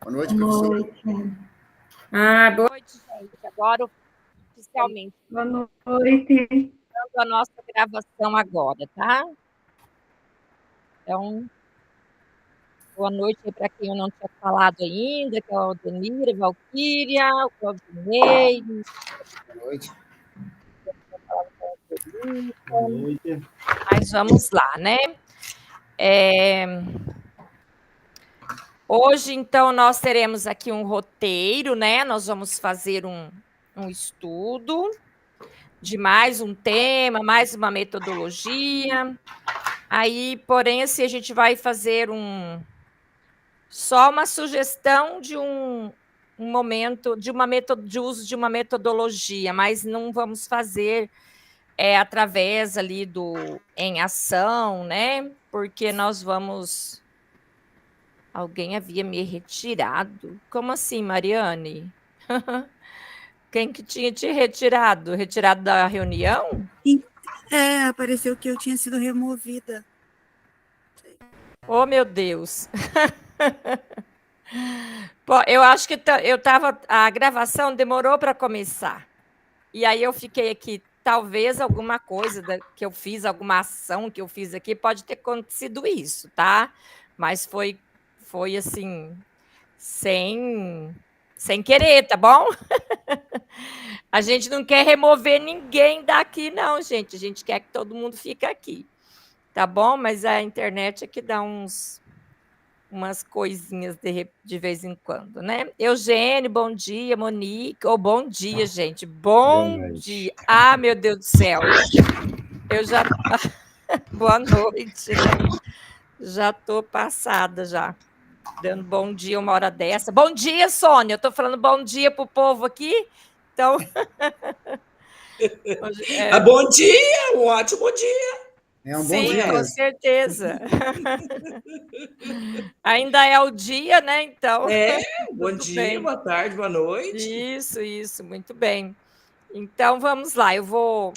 Boa noite, Boa professor. noite. Boa noite, gente. Agora, oficialmente, Boa noite. a nossa gravação agora, tá? Então, boa noite para quem eu não tinha falado ainda, que é o Denir, a Valquíria, o Claudinei. Boa noite. Boa noite. Mas vamos lá, né? Hoje, então, nós teremos aqui um roteiro, né? Nós vamos fazer um estudo de mais um tema, mais uma metodologia. Aí, porém, assim, a gente vai fazer só uma sugestão de um momento, de uso de uma metodologia, mas não vamos fazer através ali do em ação, né? Porque nós vamos. Alguém havia me retirado. Como assim, Mariane? Quem que tinha te retirado? Retirado da reunião? Apareceu que eu tinha sido removida. Oh, meu Deus. Pô, eu acho que a gravação demorou para começar. E aí eu fiquei aqui, talvez alguma coisa que eu fiz, alguma ação que eu fiz aqui, pode ter acontecido isso, tá? Mas foi assim, sem querer, tá bom? A gente não quer remover ninguém daqui, não, gente. A gente quer que todo mundo fique aqui, tá bom? Mas a internet é que dá umas coisinhas de vez em quando, né? Eugênio, bom dia. Monique, bom dia, gente. Bom dia. Ah, meu Deus do céu. Eu já... Boa noite, né? Já tô passada já. Dando bom dia uma hora dessa. Bom dia, Sônia. Eu tô falando bom dia pro povo aqui. Então... Bom dia, um ótimo dia. É um bom Sim, dia com mesmo. certeza. Ainda é o dia, né? Então. Bom dia, bem. boa tarde, boa noite. Isso, muito bem. Então vamos lá, eu vou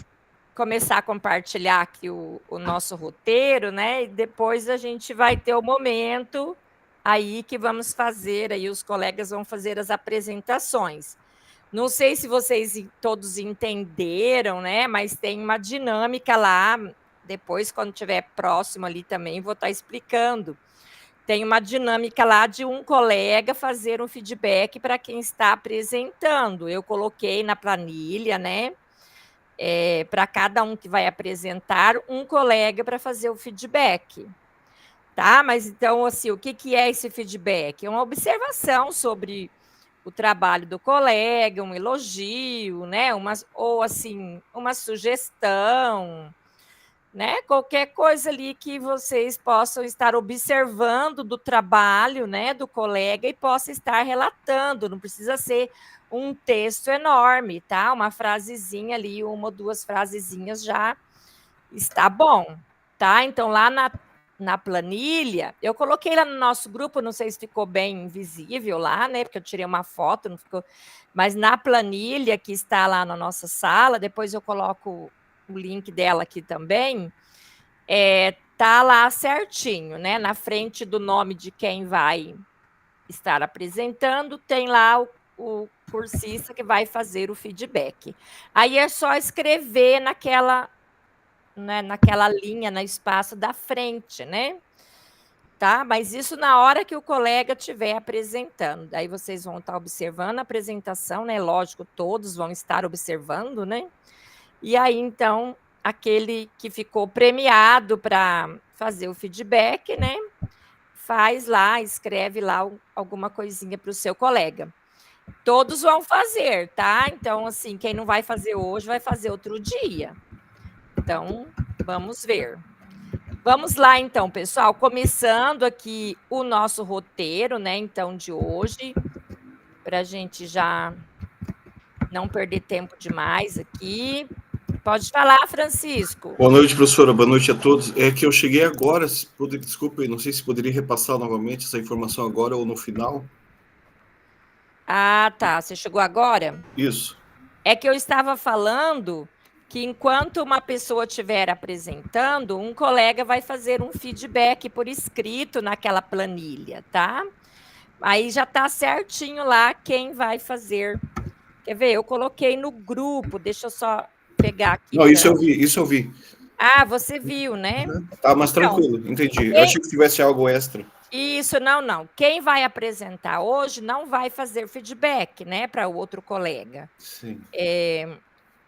começar a compartilhar aqui o nosso roteiro, né? E depois a gente vai ter o momento aí que vamos fazer, aí os colegas vão fazer as apresentações. Não sei se vocês todos entenderam, né? Mas tem uma dinâmica lá. Depois, quando estiver próximo ali também, vou estar explicando. Tem uma dinâmica lá de um colega fazer um feedback para quem está apresentando. Eu coloquei na planilha, né? Para cada um que vai apresentar, um colega para fazer o feedback. Tá? Mas então, assim, o que é esse feedback? É uma observação sobre o trabalho do colega, um elogio, né? Ou assim, uma sugestão, né? Qualquer coisa ali que vocês possam estar observando do trabalho, né, do colega e possa estar relatando. Não precisa ser um texto enorme, tá? Uma frasezinha ali, uma ou duas frasezinhas já está bom, tá? Então lá na planilha, eu coloquei lá no nosso grupo, não sei se ficou bem visível lá, né? Porque eu tirei uma foto, não ficou. Mas na planilha que está lá na nossa sala, depois eu coloco o link dela aqui também, tá lá certinho, né? Na frente do nome de quem vai estar apresentando, tem lá o cursista que vai fazer o feedback. Aí é só escrever naquela linha, no espaço da frente, né? Tá? Mas isso na hora que o colega estiver apresentando. Daí vocês vão estar observando a apresentação, né? Lógico, todos vão estar observando, né? E aí, então, aquele que ficou premiado para fazer o feedback, né? Faz lá, escreve lá alguma coisinha para o seu colega. Todos vão fazer, tá? Então, assim, quem não vai fazer hoje, vai fazer outro dia. Então, vamos ver. Vamos lá, então, pessoal, começando aqui o nosso roteiro, né, então, de hoje, para a gente já não perder tempo demais aqui. Pode falar, Francisco. Boa noite, professora. Boa noite a todos. É que eu cheguei agora, desculpe, não sei se poderia repassar novamente essa informação agora ou no final. Ah, tá. Você chegou agora? Isso. É que eu estava falando que enquanto uma pessoa estiver apresentando, um colega vai fazer um feedback por escrito naquela planilha, tá? Aí já está certinho lá quem vai fazer. Quer ver? Eu coloquei no grupo, deixa eu só pegar aqui. Não, isso eu vi. Ah, você viu, né? Tá, mas tranquilo, entendi. Eu achei que tivesse algo extra. Isso, não. Quem vai apresentar hoje não vai fazer feedback, né, para o outro colega. Sim.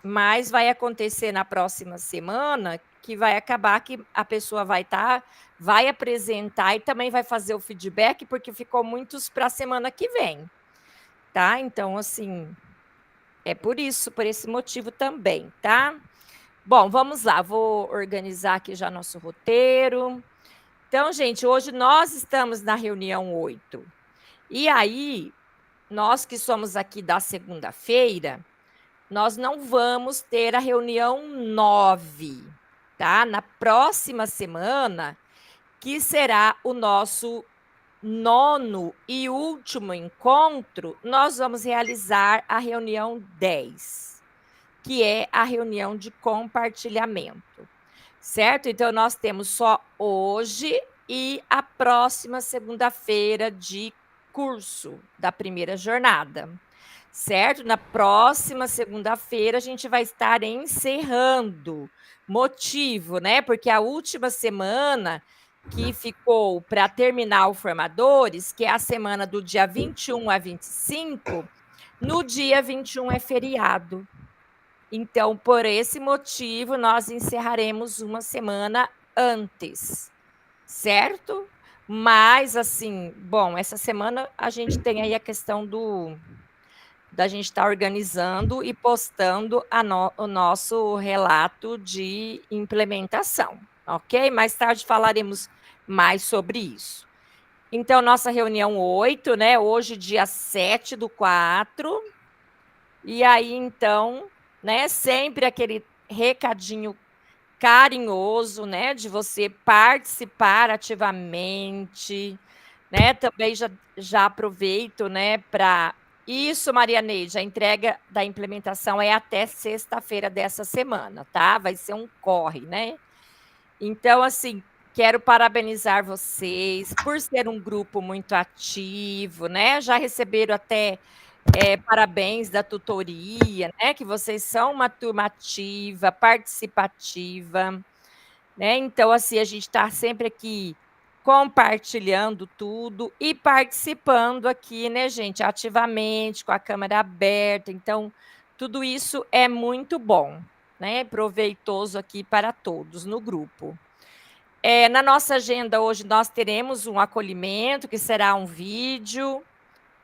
Mas vai acontecer na próxima semana que vai acabar que a pessoa vai apresentar e também vai fazer o feedback, porque ficou muitos para a semana que vem, tá? Então, assim, é por esse motivo também, tá? Bom, vamos lá, vou organizar aqui já nosso roteiro. Então, gente, hoje nós estamos na reunião 8. E aí, nós que somos aqui da segunda-feira, nós não vamos ter a reunião 9, tá? Na próxima semana, que será o nosso 9º e último encontro, nós vamos realizar a reunião 10, que é a reunião de compartilhamento, certo? Então, nós temos só hoje e a próxima segunda-feira de curso da primeira jornada, certo? Na próxima segunda-feira, a gente vai estar encerrando. Motivo, né? Porque a última semana que ficou para terminar o Formadores, que é a semana do dia 21 a 25, no dia 21 é feriado. Então, por esse motivo, nós encerraremos uma semana antes, certo? Mas, assim, bom, essa semana a gente tem aí a questão da gente estar organizando e postando o nosso relato de implementação, ok? Mais tarde falaremos mais sobre isso. Então, nossa reunião 8, né? Hoje, dia 7/4. E aí, então, né? Sempre aquele recadinho carinhoso, né? De você participar ativamente, né? Também já aproveito, né? Para isso, Maria Neide, a entrega da implementação é até sexta-feira dessa semana, tá? Vai ser um corre, né? Então, assim, quero parabenizar vocês por ser um grupo muito ativo, né? Já receberam até parabéns da tutoria, né? Que vocês são uma turma ativa, participativa, né? Então, assim, a gente está sempre aqui compartilhando tudo e participando aqui, né, gente, ativamente, com a câmera aberta. Então, tudo isso é muito bom, né? Proveitoso aqui para todos no grupo. Na nossa agenda hoje, nós teremos um acolhimento, que será um vídeo,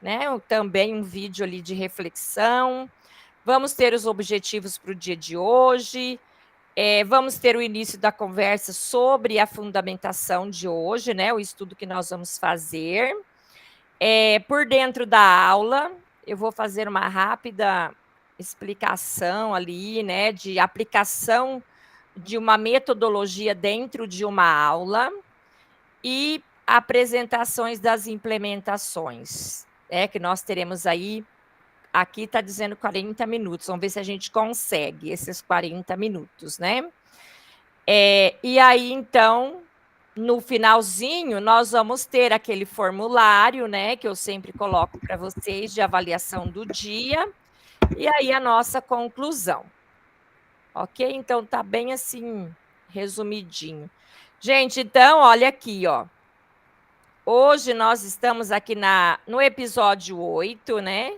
né? Também um vídeo ali de reflexão. Vamos ter os objetivos para o dia de hoje. Vamos ter o início da conversa sobre a fundamentação de hoje, né? O estudo que nós vamos fazer. Por dentro da aula, eu vou fazer uma rápida explicação ali, né? De aplicação de uma metodologia dentro de uma aula e apresentações das implementações, que nós teremos aí. Aqui está dizendo 40 minutos. Vamos ver se a gente consegue esses 40 minutos, né? E aí, então, no finalzinho, nós vamos ter aquele formulário, né? Que eu sempre coloco para vocês de avaliação do dia. E aí, a nossa conclusão. Ok? Então, tá bem assim, resumidinho. Gente, então, olha aqui, ó. Hoje nós estamos aqui no episódio 8, né?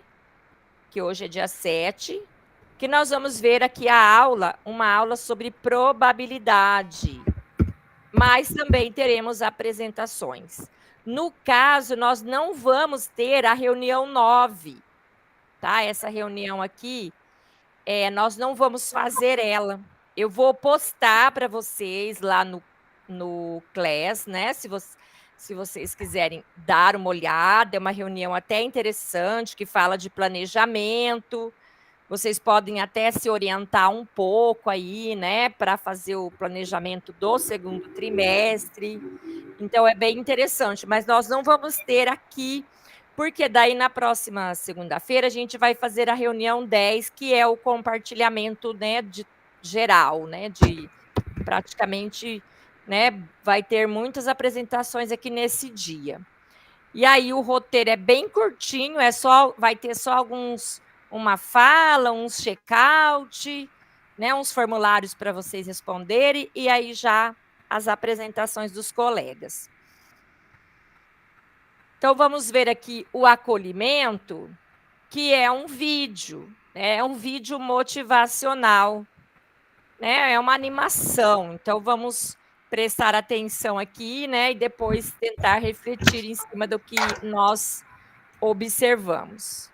Que hoje é dia 7, que nós vamos ver aqui uma aula sobre probabilidade, mas também teremos apresentações. No caso, nós não vamos ter a reunião 9, tá? Essa reunião aqui, nós não vamos fazer ela. Eu vou postar para vocês lá no Class, né? Se vocês quiserem dar uma olhada, é uma reunião até interessante, que fala de planejamento. Vocês podem até se orientar um pouco aí, né, para fazer o planejamento do segundo trimestre. Então, é bem interessante, mas nós não vamos ter aqui, porque daí na próxima segunda-feira a gente vai fazer a reunião 10, que é o compartilhamento, né, geral, né, de praticamente, né, vai ter muitas apresentações aqui nesse dia. E aí o roteiro é bem curtinho, vai ter só uma fala, uns check-out, né, uns formulários para vocês responderem, e aí já as apresentações dos colegas. Então, vamos ver aqui o acolhimento, que é um vídeo, né? É um vídeo motivacional, né? É uma animação. Então, vamos prestar atenção aqui, né? E depois tentar refletir em cima do que nós observamos.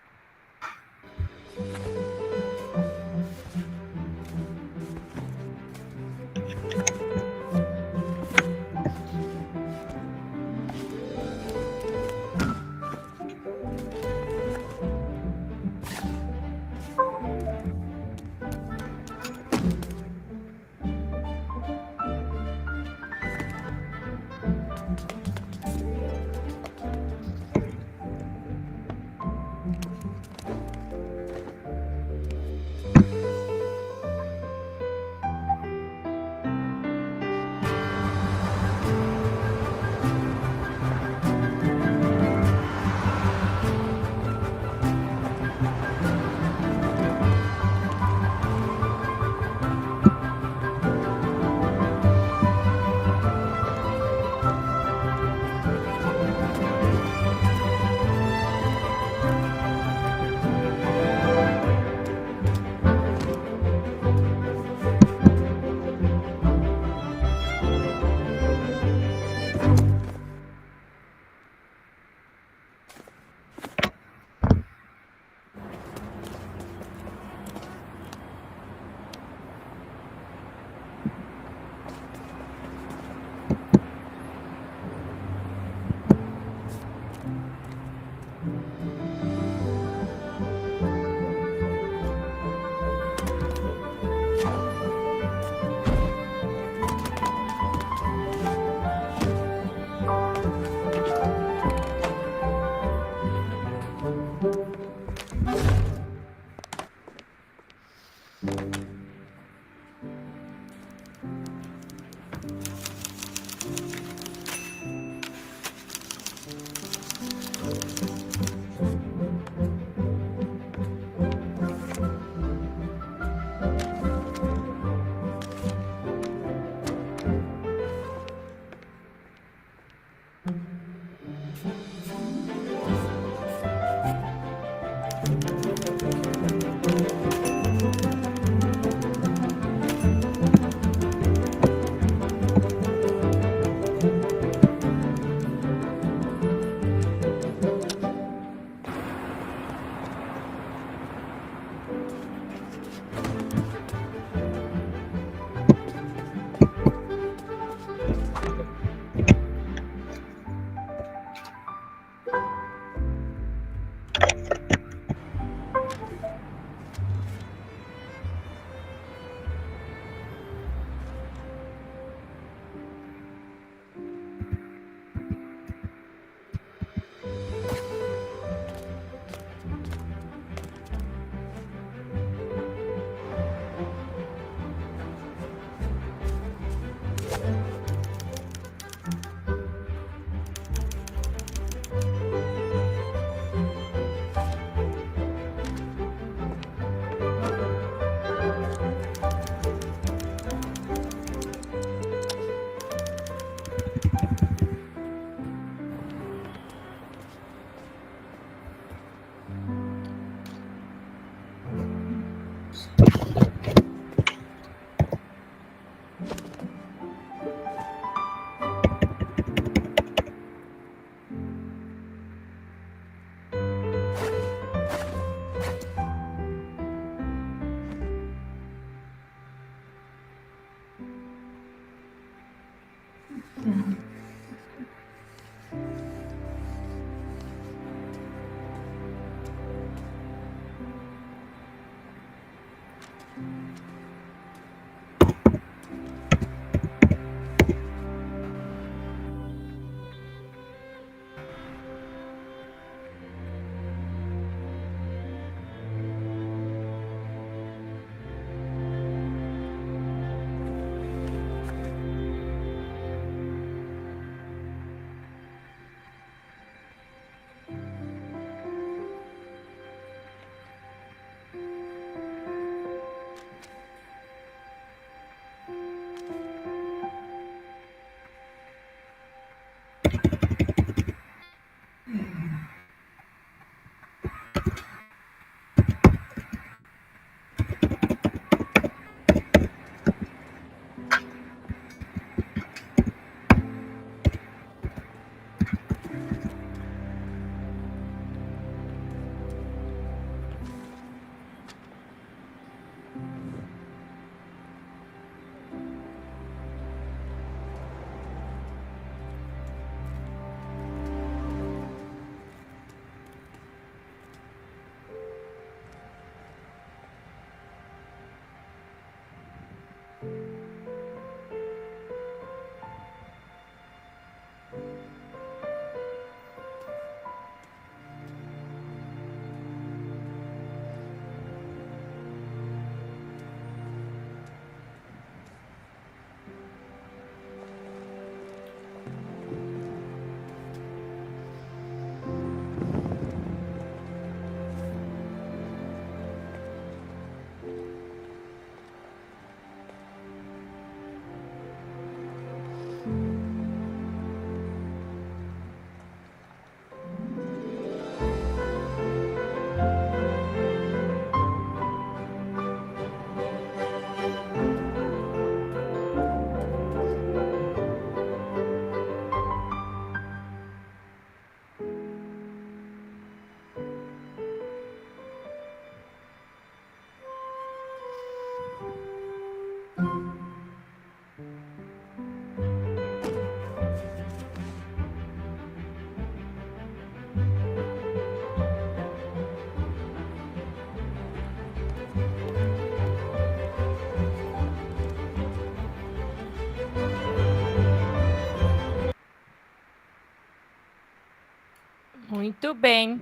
Muito bem.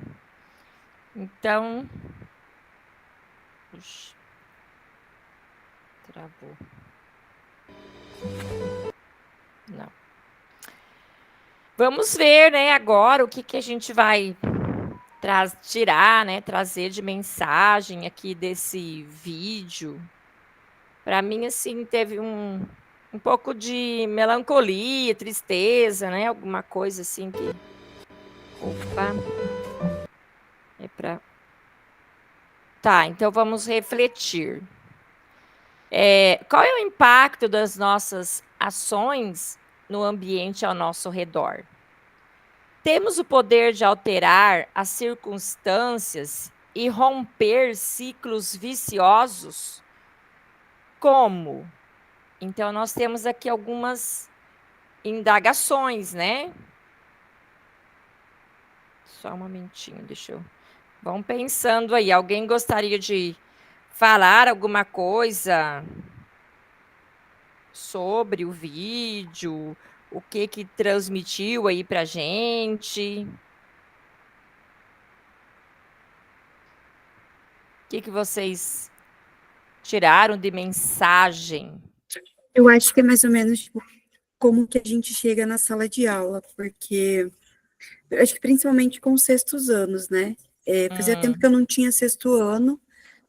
Então... Puxa. Travou. Não. Vamos ver, né, agora o que a gente vai tirar, né, trazer de mensagem aqui desse vídeo. Para mim, assim, teve um pouco de melancolia, tristeza, né, alguma coisa assim que... Opa. É para... Tá, então vamos refletir. Qual é o impacto das nossas ações no ambiente ao nosso redor? Temos o poder de alterar as circunstâncias e romper ciclos viciosos? Como? Então, nós temos aqui algumas indagações, né? Só um momentinho, deixa eu... Vão pensando aí. Alguém gostaria de falar alguma coisa sobre o vídeo? O que transmitiu aí pra gente? O que vocês tiraram de mensagem? Eu acho que é mais ou menos tipo, como que a gente chega na sala de aula, porque eu acho que principalmente com os sextos anos, né? Fazia tempo que eu não tinha sexto ano,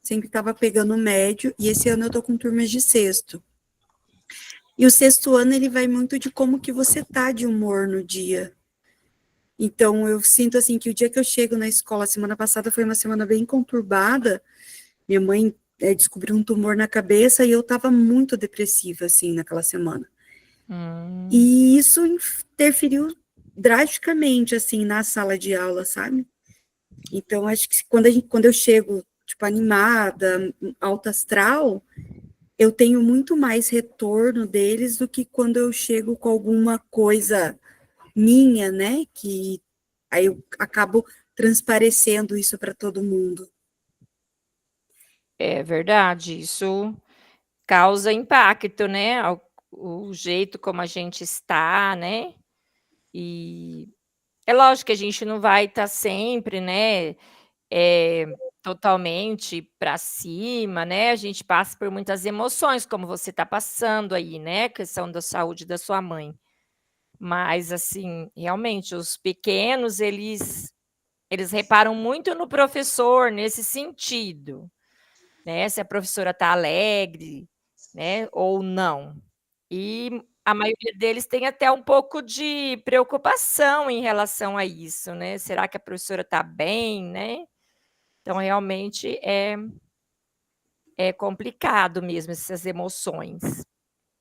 sempre estava pegando médio, e esse ano eu tô com turmas de sexto. E o sexto ano, ele vai muito de como que você tá de humor no dia. Então, eu sinto, assim, que o dia que eu chego na escola, semana passada foi uma semana bem conturbada, minha mãe descobriu um tumor na cabeça e eu tava muito depressiva, assim, naquela semana. E isso interferiu drasticamente, assim, na sala de aula, sabe? Então, acho que quando eu chego, tipo, animada, alta astral, eu tenho muito mais retorno deles do que quando eu chego com alguma coisa minha, né? Que aí eu acabo transparecendo isso para todo mundo. É verdade, isso causa impacto, né? O jeito como a gente está, né? E é lógico que a gente não vai estar sempre, né? Totalmente para cima, né? A gente passa por muitas emoções, como você está passando aí, né? A questão da saúde da sua mãe. Mas, assim, realmente, os pequenos, eles reparam muito no professor nesse sentido, né? Se a professora está alegre, né? Ou não. E a maioria deles tem até um pouco de preocupação em relação a isso, né? Será que a professora está bem, né? Então, realmente, é complicado mesmo essas emoções.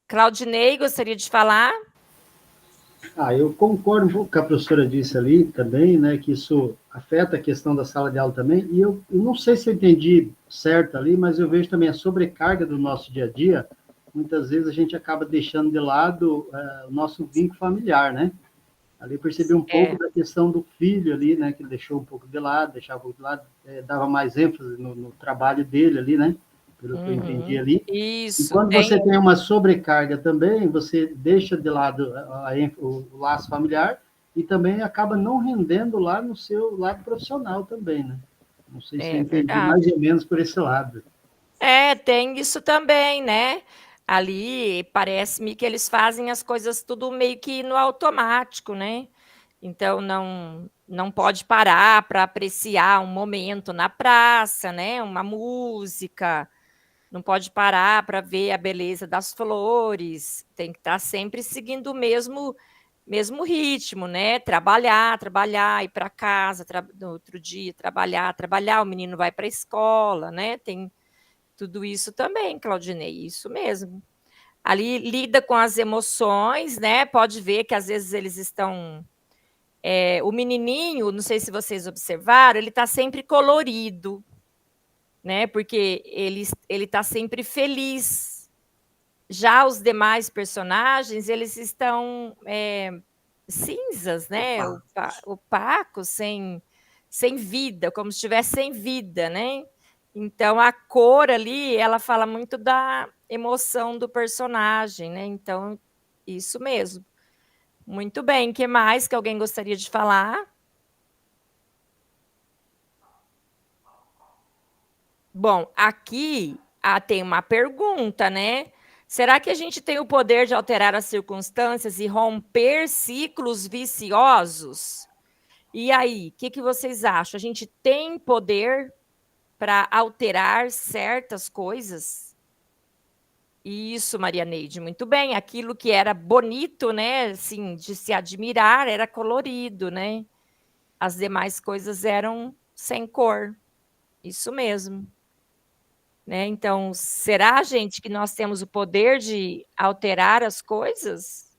Claudinei, gostaria de falar? Eu concordo um pouco com o que a professora disse ali também, né, que isso afeta a questão da sala de aula também, e eu não sei se eu entendi certo ali, mas eu vejo também a sobrecarga do nosso dia a dia, muitas vezes a gente acaba deixando de lado o nosso vínculo familiar, né? Ali eu percebi um pouco da questão do filho ali, né, que ele deixou um pouco de lado, deixava um pouco de lado, dava mais ênfase no trabalho dele ali, né? Pelo que eu entendi ali. Isso. E quando você tem uma sobrecarga também, você deixa de lado o laço familiar e também acaba não rendendo lá no seu lado profissional também, né? Não sei se eu entendi verdade. mais ou menos por esse lado. Tem isso também, né? Ali parece-me que eles fazem as coisas tudo meio que no automático, né? Então não pode parar para apreciar um momento na praça, né? Uma música, não pode parar para ver a beleza das flores, tem que estar sempre seguindo o mesmo ritmo, né? Trabalhar, ir para casa, no outro dia trabalhar, o menino vai para a escola, né? Tem tudo isso também, Claudinei, isso mesmo. Ali lida com as emoções, né? Pode ver que às vezes eles estão... o menininho, não sei se vocês observaram, ele está sempre colorido, né? Porque ele está sempre feliz. Já os demais personagens, eles estão cinzas, né? Opacos, sem vida, como se estivesse sem vida, né? Então, a cor ali, ela fala muito da emoção do personagem, né? Então, isso mesmo. Muito bem. O que mais que alguém gostaria de falar? Bom, aqui tem uma pergunta, né? Será que a gente tem o poder de alterar as circunstâncias e romper ciclos viciosos? E aí, o que vocês acham? A gente tem poder para alterar certas coisas? Isso, Maria Neide, muito bem. Aquilo que era bonito, né, assim, de se admirar, era colorido, né? As demais coisas eram sem cor. Isso mesmo. Né? Então, será, gente, que nós temos o poder de alterar as coisas?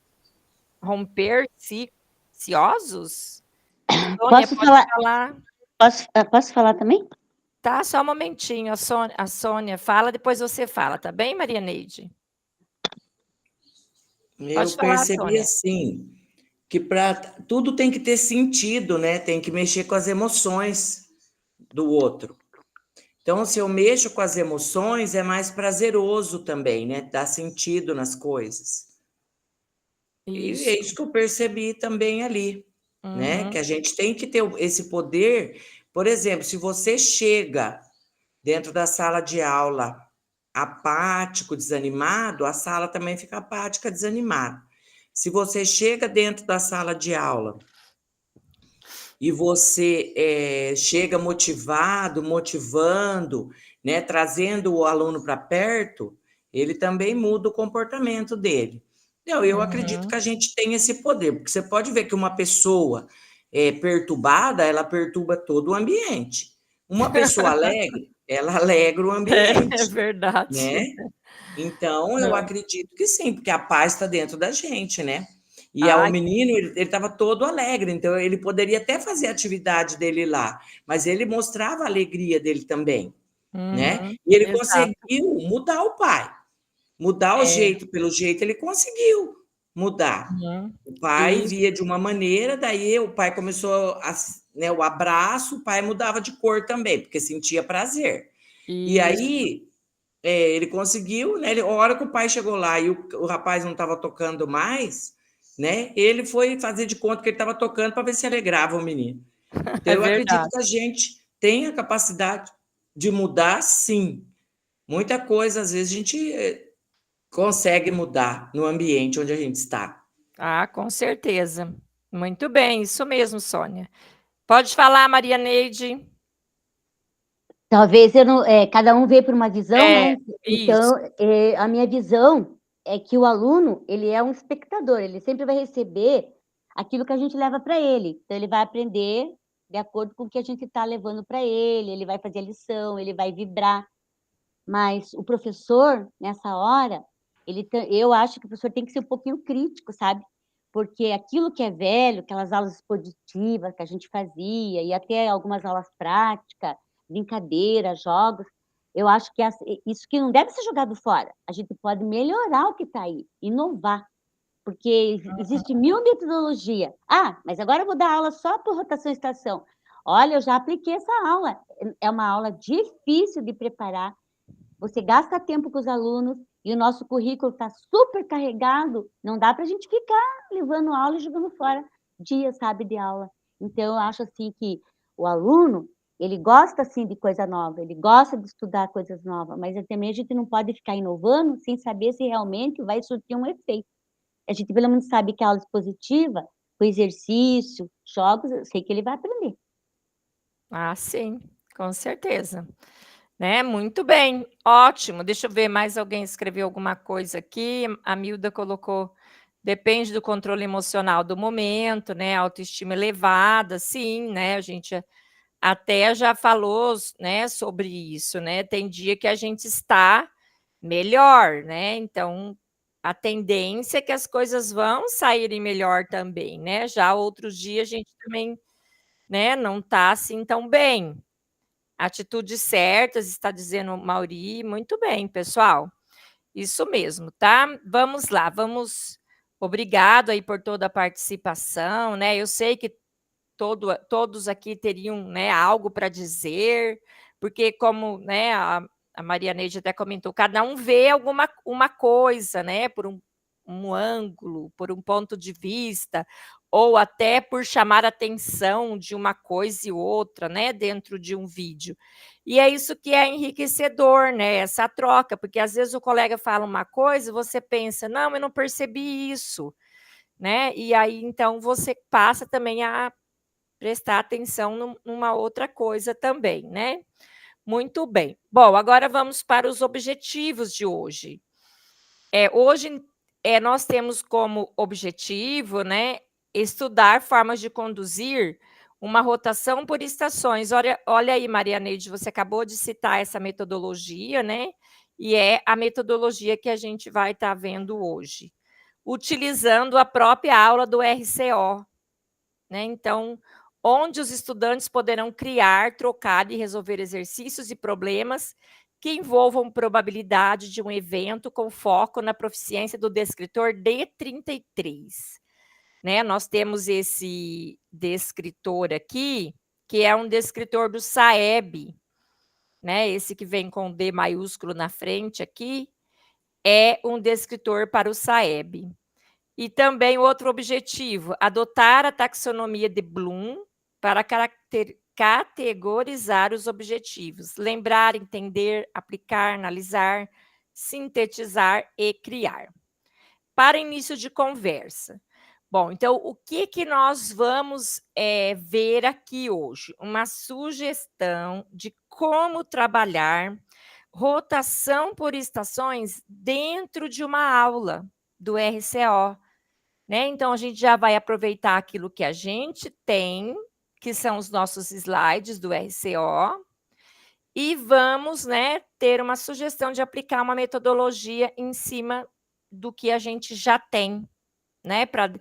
Romper ciclosos? Sônia, Posso pode falar? falar? Posso falar também? Tá, só um momentinho. A Sônia fala, depois você fala, tá bem, Maria Neide? Pode Eu falar, percebi Sônia. assim, que para tudo tem que ter sentido, né? Tem que mexer com as emoções do outro. Então, se eu mexo com as emoções, é mais prazeroso também, né? Dá sentido nas coisas. E Isso. é isso que eu percebi também ali, né? Uhum. Que a gente tem que ter esse poder. Por exemplo, se você chega dentro da sala de aula apático, desanimado, a sala também fica apática, desanimada. Se você chega dentro da sala de aula e você chega motivado, motivando, né, trazendo o aluno para perto, ele também muda o comportamento dele. Eu acredito que a gente tem esse poder, porque você pode ver que uma pessoa perturbada, ela perturba todo o ambiente. Uma pessoa alegre, ela alegra o É ambiente, verdade. né? Então, eu acredito que sim, porque a paz está dentro da gente, né? E o Ai, menino, ele estava todo alegre, então ele poderia até fazer a atividade dele lá, mas ele mostrava a alegria dele também, né? uhum, E ele exato. conseguiu mudar o pai, mudar o É, jeito, pelo jeito ele conseguiu mudar. uhum. O pai Isso, via de uma maneira, daí o pai começou né, o abraço, o pai mudava de cor também, porque sentia prazer. E isso. aí ele conseguiu, né? A hora que o pai chegou lá e o rapaz não estava tocando mais, né? Ele foi fazer de conta que ele estava tocando para ver se alegrava o menino. Então, É eu acredito verdade. que a gente tem a capacidade de mudar, sim. Muita coisa, às vezes, a gente consegue mudar no ambiente onde a gente está. Ah, com certeza. Muito bem, isso mesmo, Sônia. Pode falar, Maria Neide. Talvez eu não, cada um vê por uma visão, É, né? isso. Então, a minha visão é que o aluno, ele é um espectador, ele sempre vai receber aquilo que a gente leva para ele. Então, ele vai aprender de acordo com o que a gente está levando para ele vai fazer a lição, ele vai vibrar. Mas o professor, nessa hora, eu acho que o professor tem que ser um pouquinho crítico, sabe? Porque aquilo que é velho, aquelas aulas expositivas que a gente fazia, e até algumas aulas práticas, brincadeira, jogos, eu acho que isso que não deve ser jogado fora. A gente pode melhorar o que está aí, inovar, porque existe mil metodologias. Ah, mas agora eu vou dar aula só por rotação e estação. Olha, eu já apliquei essa aula. É uma aula difícil de preparar, você gasta tempo com os alunos e o nosso currículo está super carregado, não dá para a gente ficar levando aula e jogando fora dias, sabe, de aula. Então, eu acho assim que o aluno, ele gosta assim de coisa nova, ele gosta de estudar coisas novas, mas também a gente não pode ficar inovando sem saber se realmente vai surtir um efeito. A gente pelo menos sabe que a aula expositiva, o exercício, jogos, eu sei que ele vai aprender. Ah, sim, com certeza. Né? Muito bem, ótimo. Deixa eu ver, mais alguém escreveu alguma coisa aqui. A Milda colocou, depende do controle emocional do momento, né? Autoestima elevada, sim, né? A gente até já falou, né, sobre isso, né? Tem dia que a gente está melhor, né? Então, a tendência é que as coisas vão saírem melhor também, né? Já outros dias a gente também, né, não está assim tão bem. Atitudes certas, está dizendo o Mauri. Muito bem, pessoal. Isso mesmo, tá? Vamos lá, vamos. Obrigado aí por toda a participação, né? Eu sei que todos aqui teriam, né, algo para dizer, porque como, né, a Maria Neide até comentou, cada um vê uma coisa, né, por um ângulo, por um ponto de vista. ou até por chamar a atenção de uma coisa e outra, né, dentro de um vídeo. E é isso que é enriquecedor, né, essa troca, porque às vezes o colega fala uma coisa e você pensa: "Não, eu não percebi isso", né, e aí então você passa também a prestar atenção numa outra coisa também, né. Muito bem. Bom, agora vamos para os objetivos de hoje. Hoje, nós temos como objetivo, né, estudar formas de conduzir uma rotação por estações. Olha aí, Maria Neide, você acabou de citar essa metodologia, né, e é a metodologia que a gente vai estar vendo hoje, utilizando a própria aula do RCO, né. Então, onde os estudantes poderão criar, trocar e resolver exercícios e problemas que envolvam probabilidade de um evento com foco na proficiência do descritor D33, né. Nós temos esse descritor aqui, que é um descritor do SAEB, né, esse que vem com D maiúsculo na frente aqui, é um descritor para o SAEB. E também outro objetivo, adotar a taxonomia de Bloom para categorizar os objetivos, lembrar, entender, aplicar, analisar, sintetizar e criar. Para início de conversa. Bom, então o que nós vamos ver aqui hoje? Uma sugestão de como trabalhar rotação por estações dentro de uma aula do RCO. Né? Então, a gente já vai aproveitar aquilo que a gente tem, que são os nossos slides do RCO, e vamos, né, ter uma sugestão de aplicar uma metodologia em cima do que a gente já tem, né, para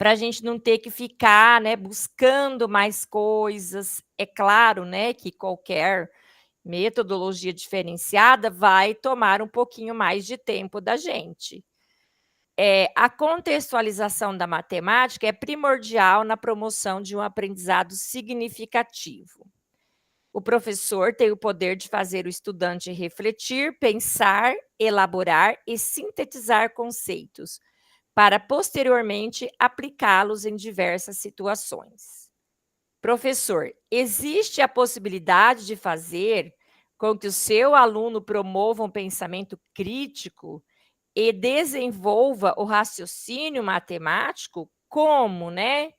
a gente não ter que ficar, né, buscando mais coisas. É claro, né, que qualquer metodologia diferenciada vai tomar um pouquinho mais de tempo da gente. A contextualização da matemática é primordial na promoção de um aprendizado significativo. O professor tem o poder de fazer o estudante refletir, pensar, elaborar e sintetizar conceitos, para posteriormente aplicá-los em diversas situações. Professor, existe a possibilidade de fazer com que o seu aluno promova um pensamento crítico e desenvolva o raciocínio matemático? Como, né?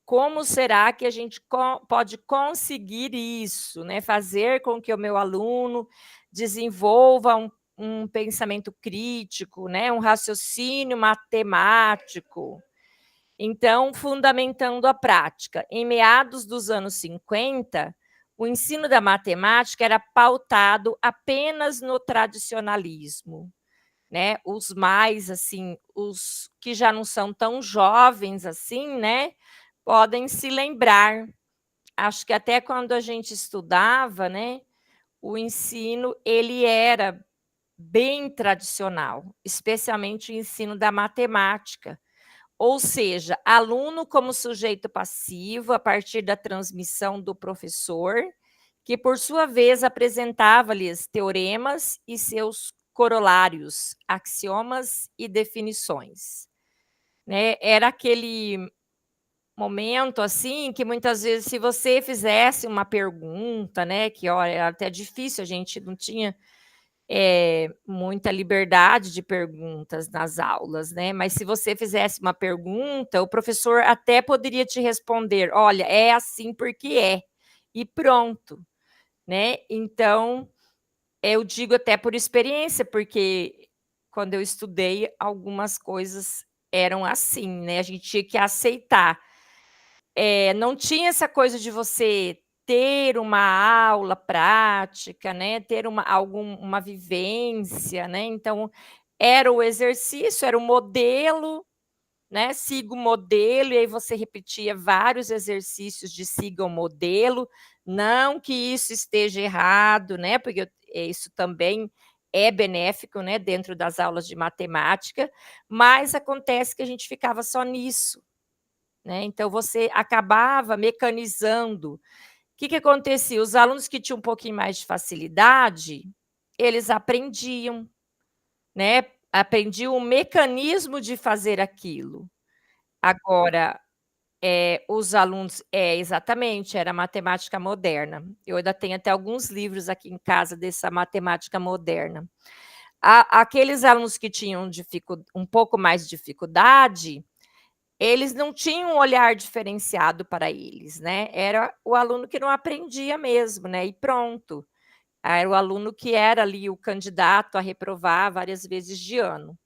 Como será que a gente pode conseguir isso, né? Fazer com que o meu aluno desenvolva um pensamento crítico, né? Um raciocínio matemático. Então, fundamentando a prática. Em meados dos anos 50, o ensino da matemática era pautado apenas no tradicionalismo. Né, os mais, assim, os que já não são tão jovens assim, né, podem se lembrar. Acho que até quando a gente estudava, né, o ensino, ele era bem tradicional, especialmente o ensino da matemática. Ou seja, aluno como sujeito passivo, a partir da transmissão do professor, que, por sua vez, apresentava-lhes teoremas e seus corolários, axiomas e definições. Né? Era aquele momento, assim, que muitas vezes, se você fizesse uma pergunta, né, que, olha, era até difícil, a gente não tinha muita liberdade de perguntas nas aulas, né? Mas se você fizesse uma pergunta, o professor até poderia te responder: olha, é assim porque é, e pronto, né? Então, eu digo até por experiência, porque quando eu estudei, algumas coisas eram assim, né? A gente tinha que aceitar. Não tinha essa coisa de você ter uma aula prática, né? Ter uma vivência, né? Então, era o exercício, era o modelo, né? Siga o modelo, e aí você repetia vários exercícios de siga o modelo. Não que isso esteja errado, né? Porque isso também é benéfico, né? Dentro das aulas de matemática, mas acontece que a gente ficava só nisso, né? Então, você acabava mecanizando. O que acontecia? Os alunos que tinham um pouquinho mais de facilidade, eles aprendiam, né? Aprendiam o mecanismo de fazer aquilo. Agora, os alunos... exatamente, era matemática moderna. Eu ainda tenho até alguns livros aqui em casa dessa matemática moderna. Aqueles alunos que tinham um pouco mais de dificuldade, eles não tinham um olhar diferenciado para eles, né? Era o aluno que não aprendia mesmo, né? E pronto. Era o aluno que era ali o candidato a reprovar várias vezes de ano.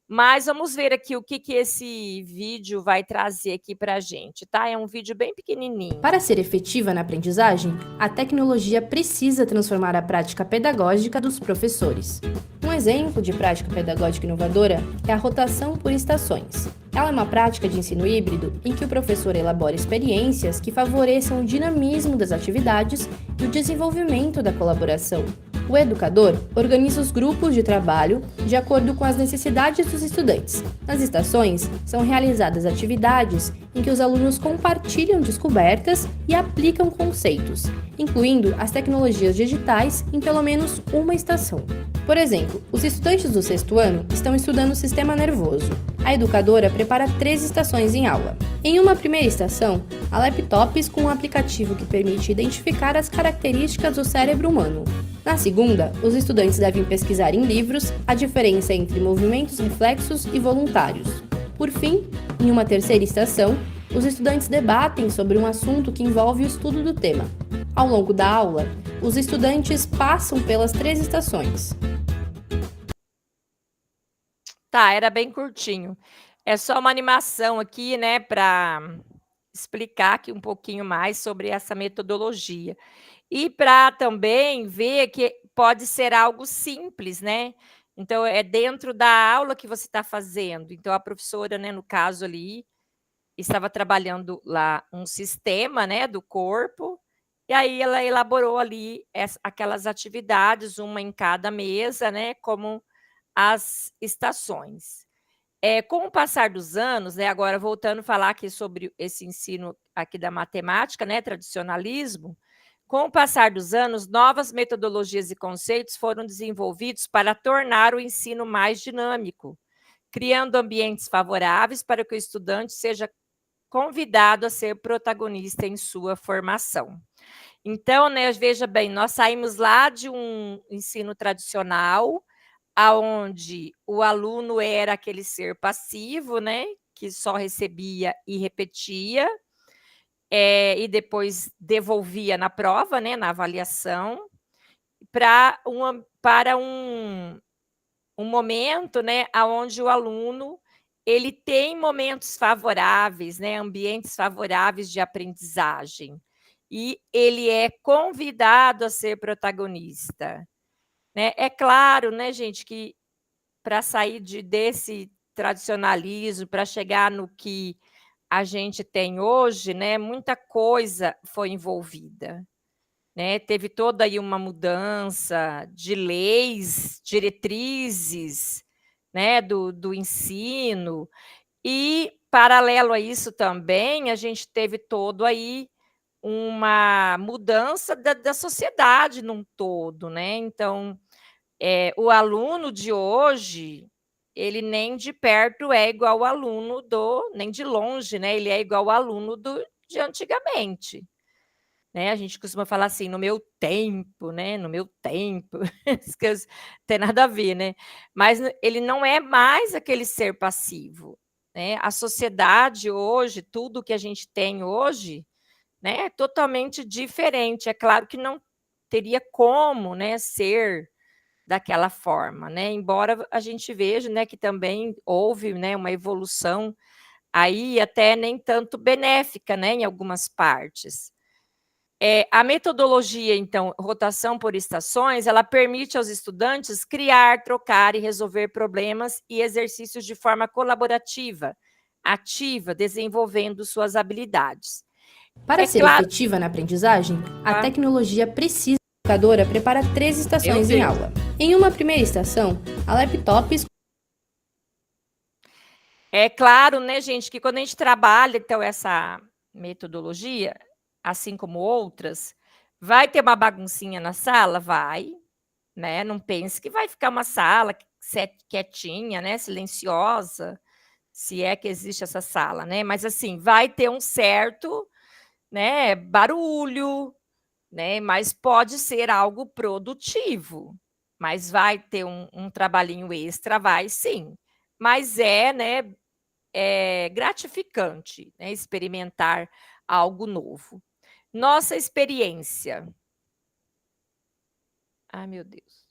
Mas vamos ver aqui o que esse vídeo vai trazer aqui para a gente, tá? É um vídeo bem pequenininho. Para ser efetiva na aprendizagem, a tecnologia precisa transformar a prática pedagógica dos professores. Um exemplo de prática pedagógica inovadora é a rotação por estações. Ela é uma prática de ensino híbrido em que o professor elabora experiências que favoreçam o dinamismo das atividades e o desenvolvimento da colaboração. O educador organiza os grupos de trabalho de acordo com as necessidades dos estudantes. Nas estações, são realizadas atividades em que os alunos compartilham descobertas e aplicam conceitos, incluindo as tecnologias digitais em pelo menos uma estação. Por exemplo, os estudantes do 6º ano estão estudando o sistema nervoso. A educadora prepara 3 estações em aula. Em uma primeira estação, há laptops com um aplicativo que permite identificar as características do cérebro humano. Na segunda, os estudantes devem pesquisar em livros a diferença entre movimentos reflexos e voluntários. Por fim, em uma terceira estação, os estudantes debatem sobre um assunto que envolve o estudo do tema. Ao longo da aula, os estudantes passam pelas 3 estações. Tá, era bem curtinho. É só uma animação aqui, né, para explicar aqui um pouquinho mais sobre essa metodologia. E para também ver que pode ser algo simples, né? Então, é dentro da aula que você está fazendo. Então, a professora, né, no caso ali, estava trabalhando lá um sistema, né, do corpo, e aí ela elaborou ali aquelas atividades, uma em cada mesa, né, como as estações. Com o passar dos anos, né, agora voltando a falar aqui sobre esse ensino aqui da matemática, né, tradicionalismo, com o passar dos anos, novas metodologias e conceitos foram desenvolvidos para tornar o ensino mais dinâmico, criando ambientes favoráveis para que o estudante seja convidado a ser protagonista em sua formação. Então, né, veja bem, nós saímos lá de um ensino tradicional, aonde o aluno era aquele ser passivo, né, que só recebia e repetia, e depois devolvia na prova, né, na avaliação, para um momento, né, onde o aluno ele tem momentos favoráveis, né, ambientes favoráveis de aprendizagem, e ele é convidado a ser protagonista. Né? É claro, né, gente, que para sair desse tradicionalismo, para chegar no que a gente tem hoje, né, muita coisa foi envolvida. Né? Teve toda aí uma mudança de leis, diretrizes, né, do ensino, e paralelo a isso também, a gente teve todo aí uma mudança da sociedade num todo, né? Então, o aluno de hoje, ele nem de perto é igual ao aluno nem de longe, né? Ele é igual ao aluno de antigamente. Né? A gente costuma falar assim, no meu tempo, né? No meu tempo, isso tem nada a ver, né? Mas ele não é mais aquele ser passivo. Né? A sociedade hoje, tudo que a gente tem hoje, né, é totalmente diferente. É claro que não teria como, né, ser daquela forma, né? Embora a gente veja, né, que também houve, né, uma evolução aí até nem tanto benéfica, né, em algumas partes. A metodologia, então, rotação por estações, ela permite aos estudantes criar, trocar e resolver problemas e exercícios de forma colaborativa, ativa, desenvolvendo suas habilidades. Para ser efetiva na aprendizagem, a tecnologia precisa. A educadora prepara 3 estações em aula. Em uma primeira estação, há laptops. É claro, né, gente, que quando a gente trabalha, então, essa metodologia, assim como outras, vai ter uma baguncinha na sala? Vai, né? Não pense que vai ficar uma sala quietinha, né, silenciosa, se é que existe essa sala, né? Mas assim, vai ter um certo, né, barulho, né? Mas pode ser algo produtivo. Mas vai ter um trabalhinho extra, vai sim. Mas né, é gratificante, né, experimentar algo novo. Nossa experiência. Ai, meu Deus.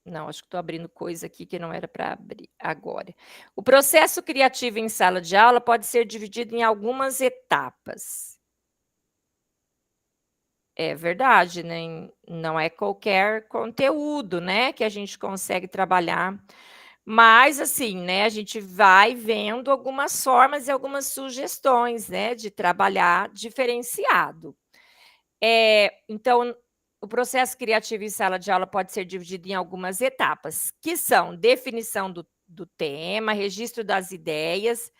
Não, acho que estou abrindo coisa aqui que não era para abrir agora. O processo criativo em sala de aula pode ser dividido em algumas etapas. É verdade, né? Não é qualquer conteúdo, né, que a gente consegue trabalhar. Mas, assim, né, a gente vai vendo algumas formas e algumas sugestões, né, de trabalhar diferenciado. Então, o processo criativo em sala de aula pode ser dividido em algumas etapas, que são definição do tema, registro das ideias,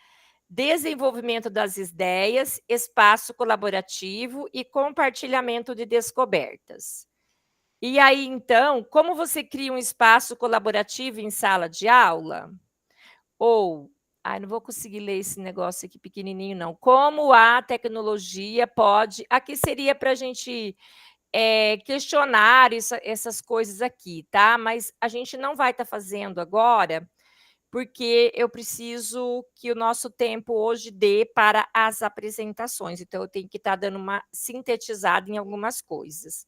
desenvolvimento das ideias, espaço colaborativo e compartilhamento de descobertas. E aí, então, como você cria um espaço colaborativo em sala de aula? Ou, não vou conseguir ler esse negócio aqui pequenininho, não. Como a tecnologia pode... Aqui seria para a gente questionar essas coisas aqui, tá? Mas a gente não vai estar fazendo agora, porque eu preciso que o nosso tempo hoje dê para as apresentações. Então, eu tenho que estar dando uma sintetizada em algumas coisas.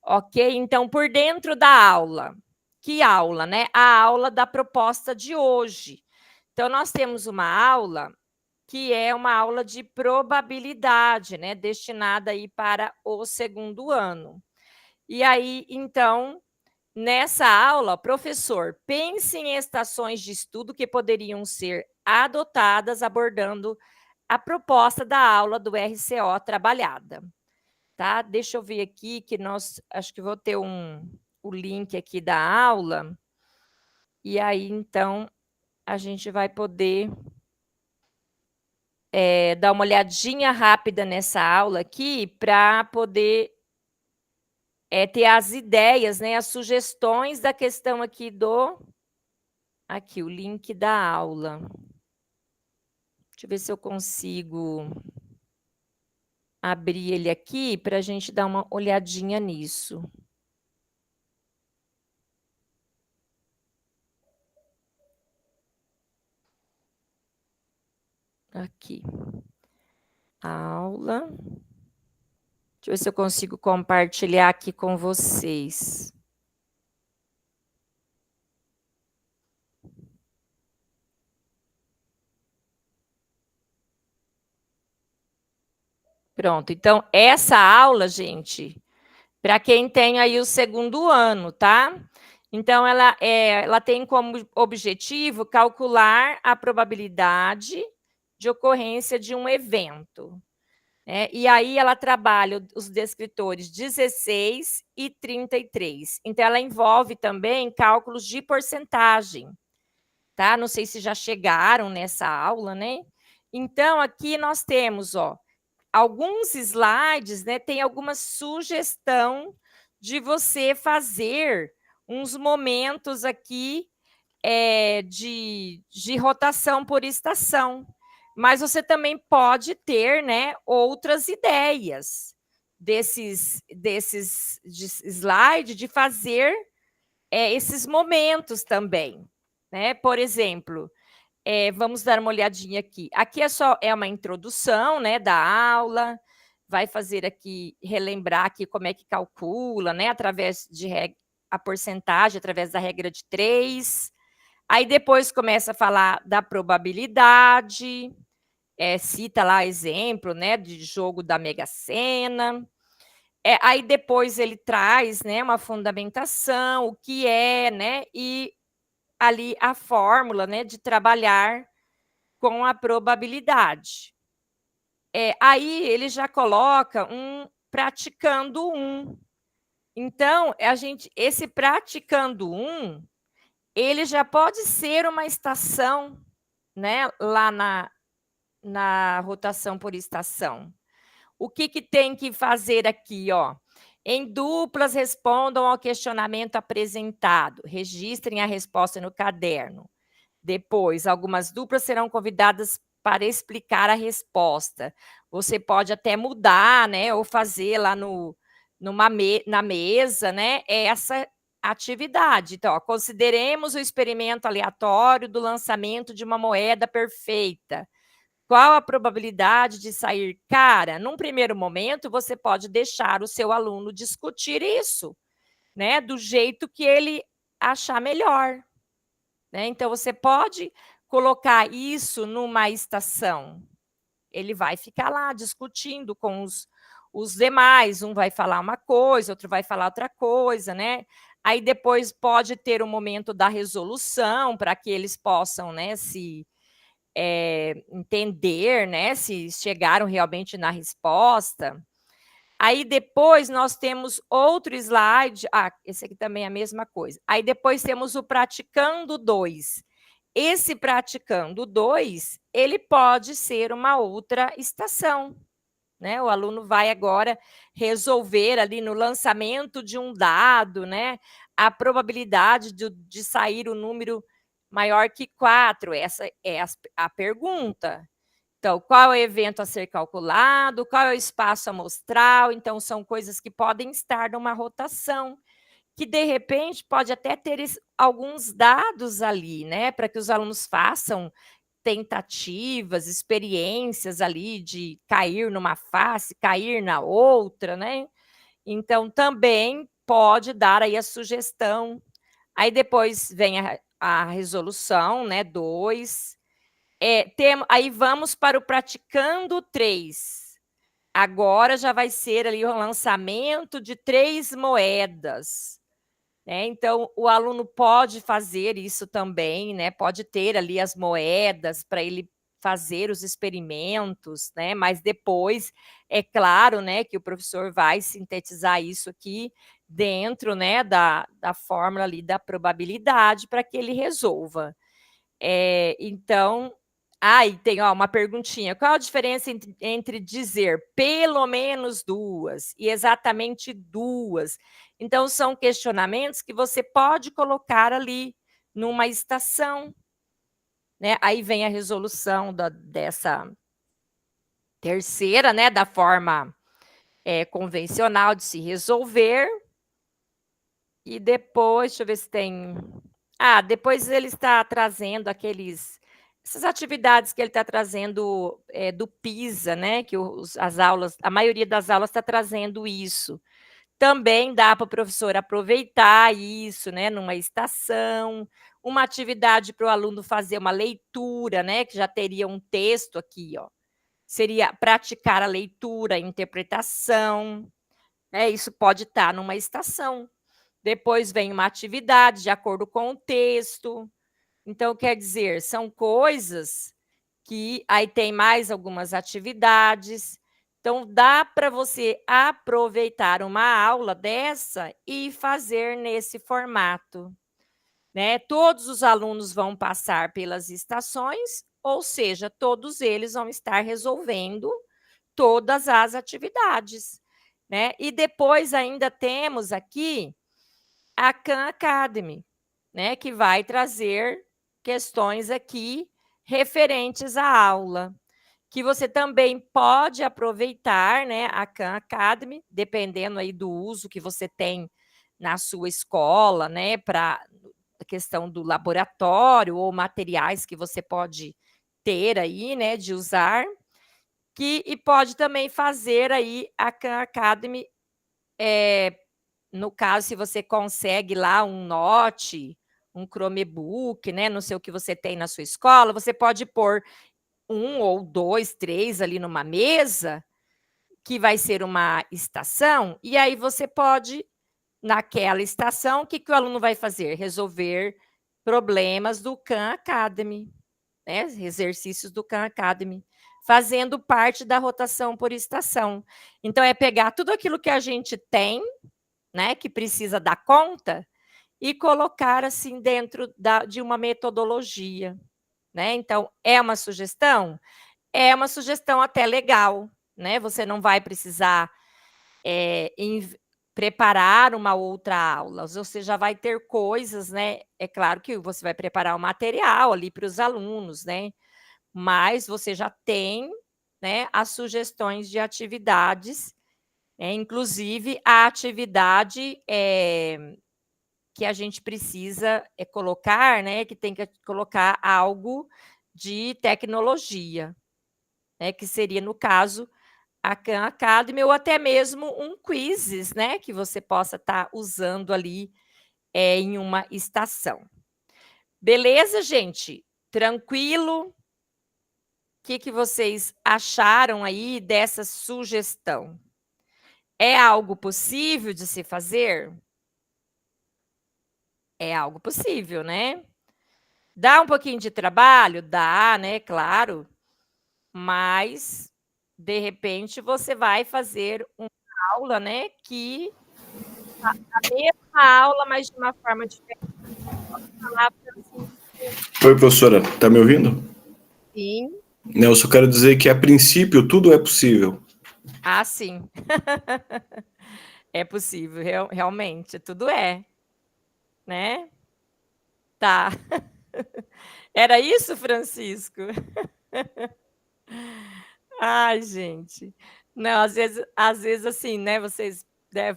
Ok? Então, por dentro da aula. Que aula, né? A aula da proposta de hoje. Então, nós temos uma aula que é uma aula de probabilidade, né? Destinada aí para o segundo ano. E aí, então, nessa aula, professor, pense em estações de estudo que poderiam ser adotadas abordando a proposta da aula do RCO trabalhada. Tá? Deixa eu ver aqui que acho que vou ter o link aqui da aula, e aí, então, a gente vai poder dar uma olhadinha rápida nessa aula aqui para poder ter as ideias, né, as sugestões da questão aqui Aqui, o link da aula. Deixa eu ver se eu consigo abrir ele aqui para a gente dar uma olhadinha nisso. Aqui. Aula. Deixa eu ver se eu consigo compartilhar aqui com vocês. Pronto. Então, essa aula, gente, para quem tem aí o segundo ano, tá? Então, ela tem como objetivo calcular a probabilidade de ocorrência de um evento. E aí ela trabalha os descritores 16 e 33. Então, ela envolve também cálculos de porcentagem, tá? Não sei se já chegaram nessa aula, né? Então, aqui nós temos, alguns slides, né? Tem alguma sugestão de você fazer uns momentos aqui de rotação por estação. Mas você também pode ter, né, outras ideias desses slides de fazer esses momentos também, né? Por exemplo, vamos dar uma olhadinha aqui. Aqui é uma introdução, né, da aula. Vai fazer aqui, relembrar aqui como é que calcula, né, através a porcentagem, através da regra de 3. Aí depois começa a falar da probabilidade, cita lá exemplo, né, de jogo da Mega Sena. Aí depois ele traz, né, uma fundamentação, o que né, e ali a fórmula, né, de trabalhar com a probabilidade. Aí ele já coloca praticando 1. Então, esse praticando 1, ele já pode ser uma estação, né, lá na rotação por estação. O que tem que fazer aqui, Em duplas, respondam ao questionamento apresentado, registrem a resposta no caderno. Depois, algumas duplas serão convidadas para explicar a resposta. Você pode até mudar, né, ou fazer lá na mesa, né, essa atividade. Então, ó, consideremos o experimento aleatório do lançamento de uma moeda perfeita. Qual a probabilidade de sair cara? Num primeiro momento, você pode deixar o seu aluno discutir isso, né, do jeito que ele achar melhor, né? Então, você pode colocar isso numa estação. Ele vai ficar lá discutindo com os demais, um vai falar uma coisa, outro vai falar outra coisa, né? Aí depois pode ter o momento da resolução para que eles possam, né, se entender, né, se chegaram realmente na resposta. Aí depois nós temos outro slide, esse aqui também é a mesma coisa. Aí depois temos o praticando 2. Esse praticando 2, ele pode ser uma outra estação, né? O aluno vai agora resolver ali no lançamento de um dado, né, a probabilidade de sair o número maior que 4. Essa é a pergunta. Então, qual é o evento a ser calculado? Qual é o espaço amostral? Então, são coisas que podem estar numa rotação, que de repente pode até ter alguns dados ali, né, para que os alunos façam tentativas, experiências ali de cair numa face, cair na outra, né? Então, também pode dar aí a sugestão. Aí depois vem a resolução, né, 2. Aí vamos para o praticando 3. Agora já vai ser ali o lançamento de 3 moedas. Né? Então, o aluno pode fazer isso também, né? Pode ter ali as moedas para ele fazer os experimentos, né? Mas depois, é claro, né, que o professor vai sintetizar isso aqui dentro, né, da fórmula ali da probabilidade para que ele resolva. Então, e tem uma perguntinha. Qual a diferença entre dizer pelo menos 2 e exatamente 2? Então, são questionamentos que você pode colocar ali numa estação, né? Aí vem a resolução dessa terceira, né? Da forma convencional de se resolver. E depois, deixa eu ver se tem... depois ele está trazendo essas atividades que ele está trazendo do PISA, né? Que a maioria das aulas está trazendo isso. Também dá para o professor aproveitar isso, né? Numa estação, uma atividade para o aluno fazer uma leitura, né? Que já teria um texto aqui, ó. Seria praticar a leitura, a interpretação, né? Isso pode estar numa estação. Depois vem uma atividade de acordo com o texto. Então, quer dizer, são coisas que aí tem mais algumas atividades. Então, dá para você aproveitar uma aula dessa e fazer nesse formato, né? Todos os alunos vão passar pelas estações, ou seja, todos eles vão estar resolvendo todas as atividades, né? E depois ainda temos aqui a Khan Academy, né, que vai trazer questões aqui referentes à aula, que você também pode aproveitar, né, a Khan Academy, dependendo aí do uso que você tem na sua escola, né, para a questão do laboratório ou materiais que você pode ter aí, né, de usar, e pode também fazer aí a Khan Academy, no caso, se você consegue lá um Note, um Chromebook, né, não sei o que você tem na sua escola, você pode pôr 1 ou 2, 3 ali numa mesa, que vai ser uma estação, e aí você pode, naquela estação, o que o aluno vai fazer? Resolver problemas do Khan Academy, né, exercícios do Khan Academy, fazendo parte da rotação por estação. Então, é pegar tudo aquilo que a gente tem, né, que precisa dar conta, e colocar assim dentro de uma metodologia, né? Então, é uma sugestão? É uma sugestão até legal, né? Você não vai precisar preparar uma outra aula, você já vai ter coisas, né? É claro que você vai preparar o material ali para os alunos, né? Mas você já tem, né, as sugestões de atividades, inclusive a atividade que a gente precisa colocar, né? Que tem que colocar algo de tecnologia, né? Que seria, no caso, a Khan Academy, ou até mesmo um quizzes, né? Que você possa estar usando ali em uma estação. Beleza, gente? Tranquilo? O que vocês acharam aí dessa sugestão? É algo possível de se fazer? É algo possível, né? Dá um pouquinho de trabalho? Dá, né? Claro. Mas, de repente, você vai fazer uma aula, né? Que a mesma aula, mas de uma forma diferente. Posso falar, Francisco? Oi, professora, tá me ouvindo? Sim. Não, eu só quero dizer que, a princípio, tudo é possível. Ah, sim. É possível, realmente, tudo é, né? Tá. Era isso, Francisco? Ai, gente. Não, às vezes assim, né, vocês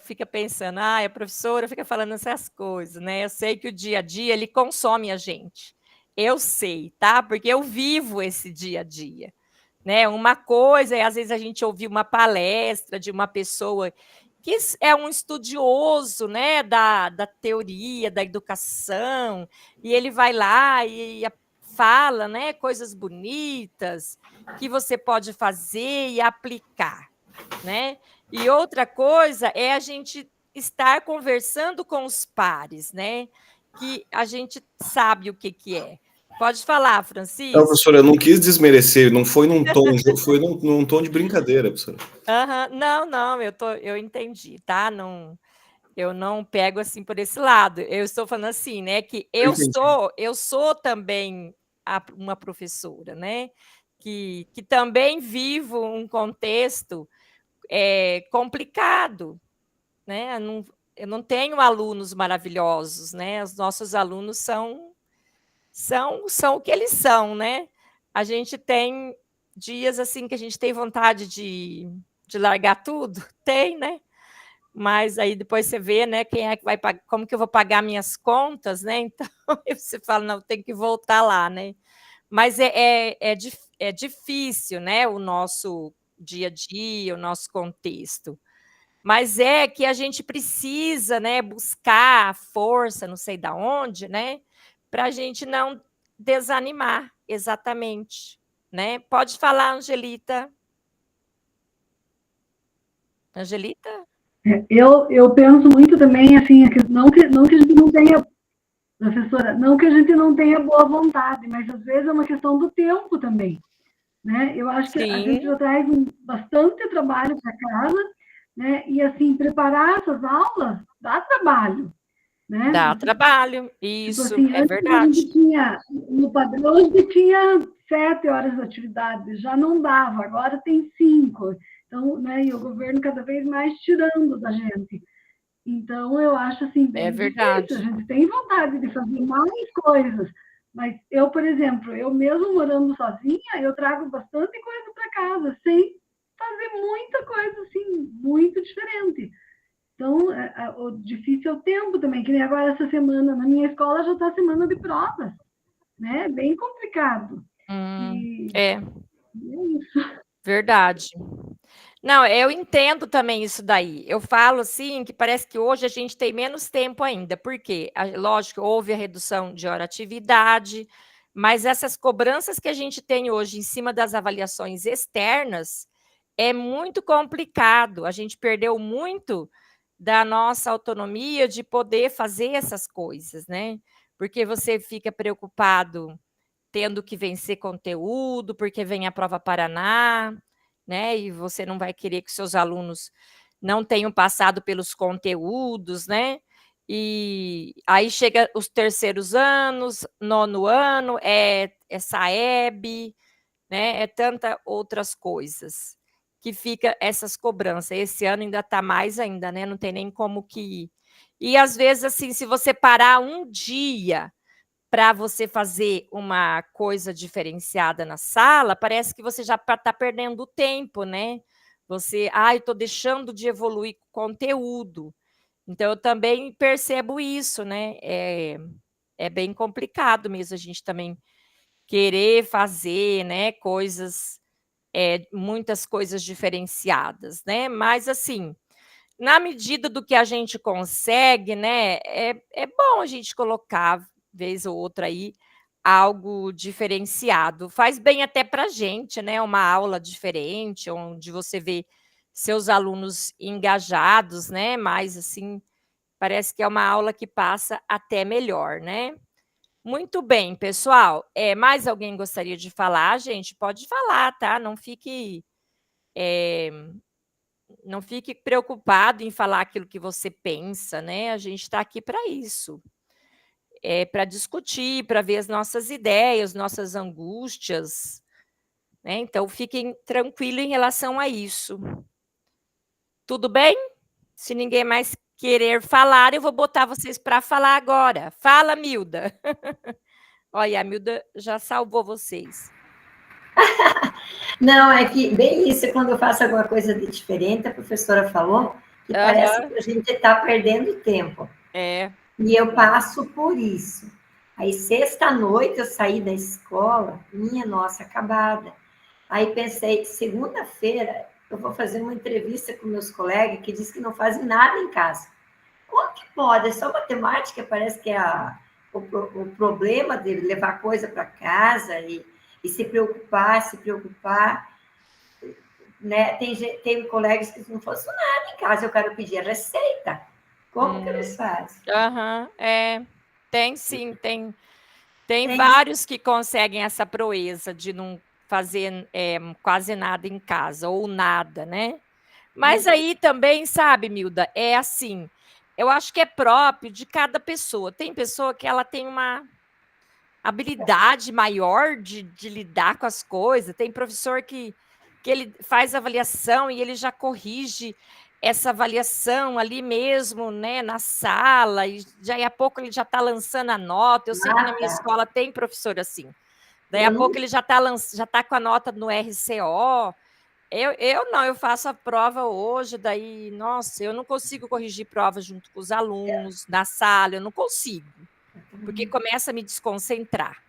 fica pensando, a professora fica falando essas coisas, né? Eu sei que o dia a dia ele consome a gente. Eu sei, tá? Porque eu vivo esse dia a dia, né? Uma coisa é às vezes a gente ouvir uma palestra de uma pessoa que é um estudioso, né, da teoria, da educação, e ele vai lá e fala, né, coisas bonitas que você pode fazer e aplicar, né? E outra coisa é a gente estar conversando com os pares, né? Que a gente sabe o que é. Pode falar, Francisco. Não, professora, eu não quis desmerecer, não foi num tom, foi num tom de brincadeira, professora. Não, eu entendi, tá? Não, eu não pego assim por esse lado. Eu estou falando assim, né? Que eu sou também uma professora, né? Que também vivo um contexto complicado, né? Eu não tenho alunos maravilhosos, né? Os nossos alunos são o que eles são, né? A gente tem dias assim que a gente tem vontade de largar tudo, tem, né? Mas aí depois você vê, né, quem é que vai pagar, como que eu vou pagar minhas contas, né? Então você fala, não, tem que voltar lá, né? Mas é difícil, né? O nosso dia a dia, o nosso contexto. Mas é que a gente precisa, né, buscar a força, não sei da onde, né, para a gente não desanimar, exatamente, né? Pode falar, Angelita. Angelita? Eu penso muito também, assim, não que a gente não tenha, professora, não que a gente não tenha boa vontade, mas às vezes é uma questão do tempo também, né? Eu acho que a gente já traz bastante trabalho para casa, né? E, assim, preparar essas aulas dá trabalho, né? Dá trabalho, isso, tipo assim, é verdade. A gente tinha, no padrão, a gente tinha 7 horas de atividade, já não dava, agora tem 5. Então, né, e o governo cada vez mais tirando da gente. Então, eu acho assim, bem verdade. difícil. A gente tem vontade de fazer mais coisas, mas eu, por exemplo, eu mesmo morando sozinha, eu trago bastante coisa para casa, sem fazer muita coisa assim, muito diferente. Então, o difícil é o tempo também, que nem agora essa semana, na minha escola já está a semana de provas, né? Bem complicado. É isso. Verdade. Não, eu entendo também isso daí. Eu falo assim que parece que hoje a gente tem menos tempo ainda, porque, lógico, houve a redução de hora-atividade, mas essas cobranças que a gente tem hoje em cima das avaliações externas é muito complicado. A gente perdeu muito da nossa autonomia de poder fazer essas coisas, né? Porque você fica preocupado tendo que vencer conteúdo, porque vem a prova Paraná, né? E você não vai querer que seus alunos não tenham passado pelos conteúdos, né? E aí chega os terceiros anos, 9º ano, é Saeb, né? É tanta outras coisas que fica essas cobranças. Esse ano ainda está mais ainda, né? Não tem nem como que ir. E às vezes, assim, se você parar um dia para você fazer uma coisa diferenciada na sala, parece que você já está perdendo tempo, né? Você, eu estou deixando de evoluir com o conteúdo. Então, eu também percebo isso, né? É bem complicado mesmo a gente também querer fazer, né, coisas, muitas coisas diferenciadas, né? Mas, assim, na medida do que a gente consegue, né, é bom a gente colocar, vez ou outra aí, algo diferenciado. Faz bem até para a gente, né? Uma aula diferente, onde você vê seus alunos engajados, né? Mas, assim, parece que é uma aula que passa até melhor, né? Muito bem, pessoal. Mais alguém gostaria de falar? Gente, pode falar, tá? Não fique preocupado em falar aquilo que você pensa, né? A gente está aqui para isso. Para discutir, para ver as nossas ideias, nossas angústias, né? Então, fiquem tranquilos em relação a isso. Tudo bem? Se ninguém mais querer falar, eu vou botar vocês para falar agora. Fala, Milda. Olha, a Milda já salvou vocês. Não, é que bem isso, quando eu faço alguma coisa de diferente, a professora falou que parece que a gente está perdendo tempo. E eu passo por isso. Aí, sexta-noite, eu saí da escola, minha nossa, acabada. Aí pensei, segunda-feira, eu vou fazer uma entrevista com meus colegas que diz que não fazem nada em casa. Como que pode? É só matemática, parece que é o problema de levar coisa para casa e se preocupar, né? Tem colegas que não fazem nada em casa, eu quero pedir a receita. Como que eles fazem? Tem sim, tem vários que conseguem essa proeza de não fazer quase nada em casa, ou nada, né? Mas aí também, sabe, Milda, é assim, eu acho que é próprio de cada pessoa. Tem pessoa que ela tem uma habilidade maior de lidar com as coisas, tem professor que ele faz avaliação e ele já corrige essa avaliação ali mesmo, né, na sala, e daí a pouco ele já está lançando a nota. Eu sei que na minha escola tem professor assim. Daí a pouco ele já tá com a nota no RCO. Eu não, eu faço a prova hoje, daí, nossa, eu não consigo corrigir prova junto com os alunos, na sala, eu não consigo, porque começa a me desconcentrar.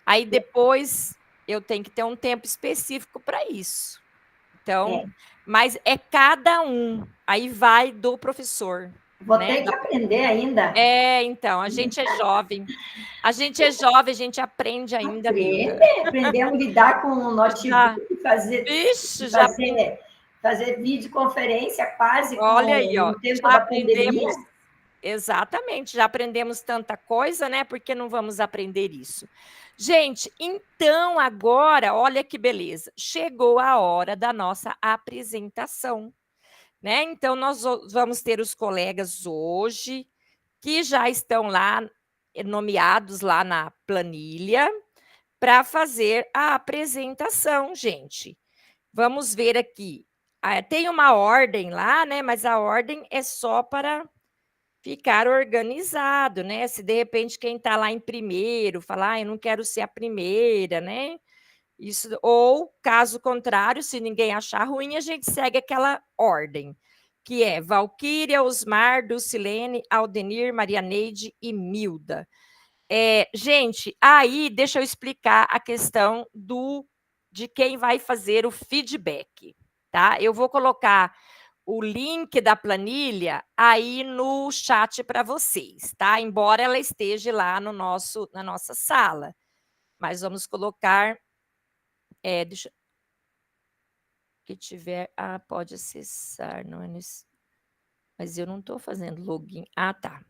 Aí depois eu tenho que ter um tempo específico para isso. Então, mas é cada um, aí vai do professor. Vou ter que aprender ainda. Então, a gente é jovem. A gente aprende ainda. Aprendemos a lidar com o notebook, fazer videoconferência quase. Olha aí, no tempo da pandemia. Exatamente, já aprendemos tanta coisa, né? Por que não vamos aprender isso? Gente, então agora, olha que beleza, chegou a hora da nossa apresentação, né? Então, nós vamos ter os colegas hoje que já estão lá, nomeados lá na planilha, para fazer a apresentação, gente. Vamos ver aqui. Tem uma ordem lá, né? Mas a ordem é só para ficar organizado, né? Se de repente quem está lá em primeiro falar, eu não quero ser a primeira, né? Isso, ou caso contrário, se ninguém achar ruim, a gente segue aquela ordem, que é Valquíria, Osmar, Dulcilene, Aldenir, Maria Neide e Milda. Gente, aí deixa eu explicar a questão de quem vai fazer o feedback, tá? Eu vou colocar o link da planilha aí no chat para vocês, tá? Embora ela esteja lá na nossa sala. Mas vamos colocar... deixa... Que tiver... pode acessar, não é nesse... Mas eu não estou fazendo login. Tá.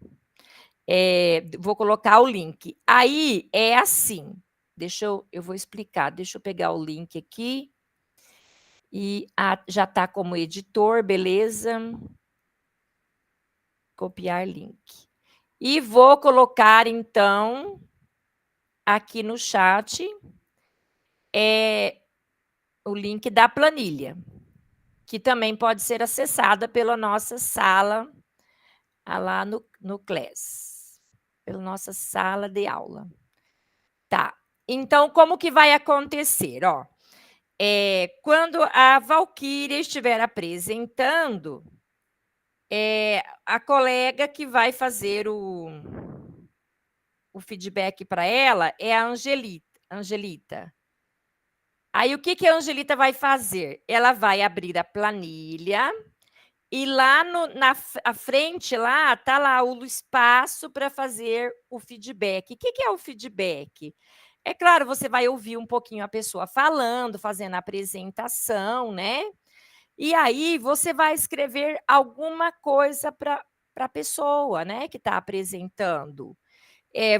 Vou colocar o link. Aí, é assim. Eu vou explicar. Deixa eu pegar o link aqui. E já está como editor, beleza? Copiar link. E vou colocar, então, aqui no chat, o link da planilha. que também pode ser acessada pela nossa sala lá no Class, pela nossa sala de aula. Tá. Então, como que vai acontecer? Ó, quando a Valquíria estiver apresentando, a colega que vai fazer o feedback para ela é a Angelita. Aí, o que a Angelita vai fazer? Ela vai abrir a planilha e lá na frente, lá, tá lá o espaço para fazer o feedback. O que é o feedback? É claro, você vai ouvir um pouquinho a pessoa falando, fazendo a apresentação, né? E aí você vai escrever alguma coisa para a pessoa, né, que está apresentando.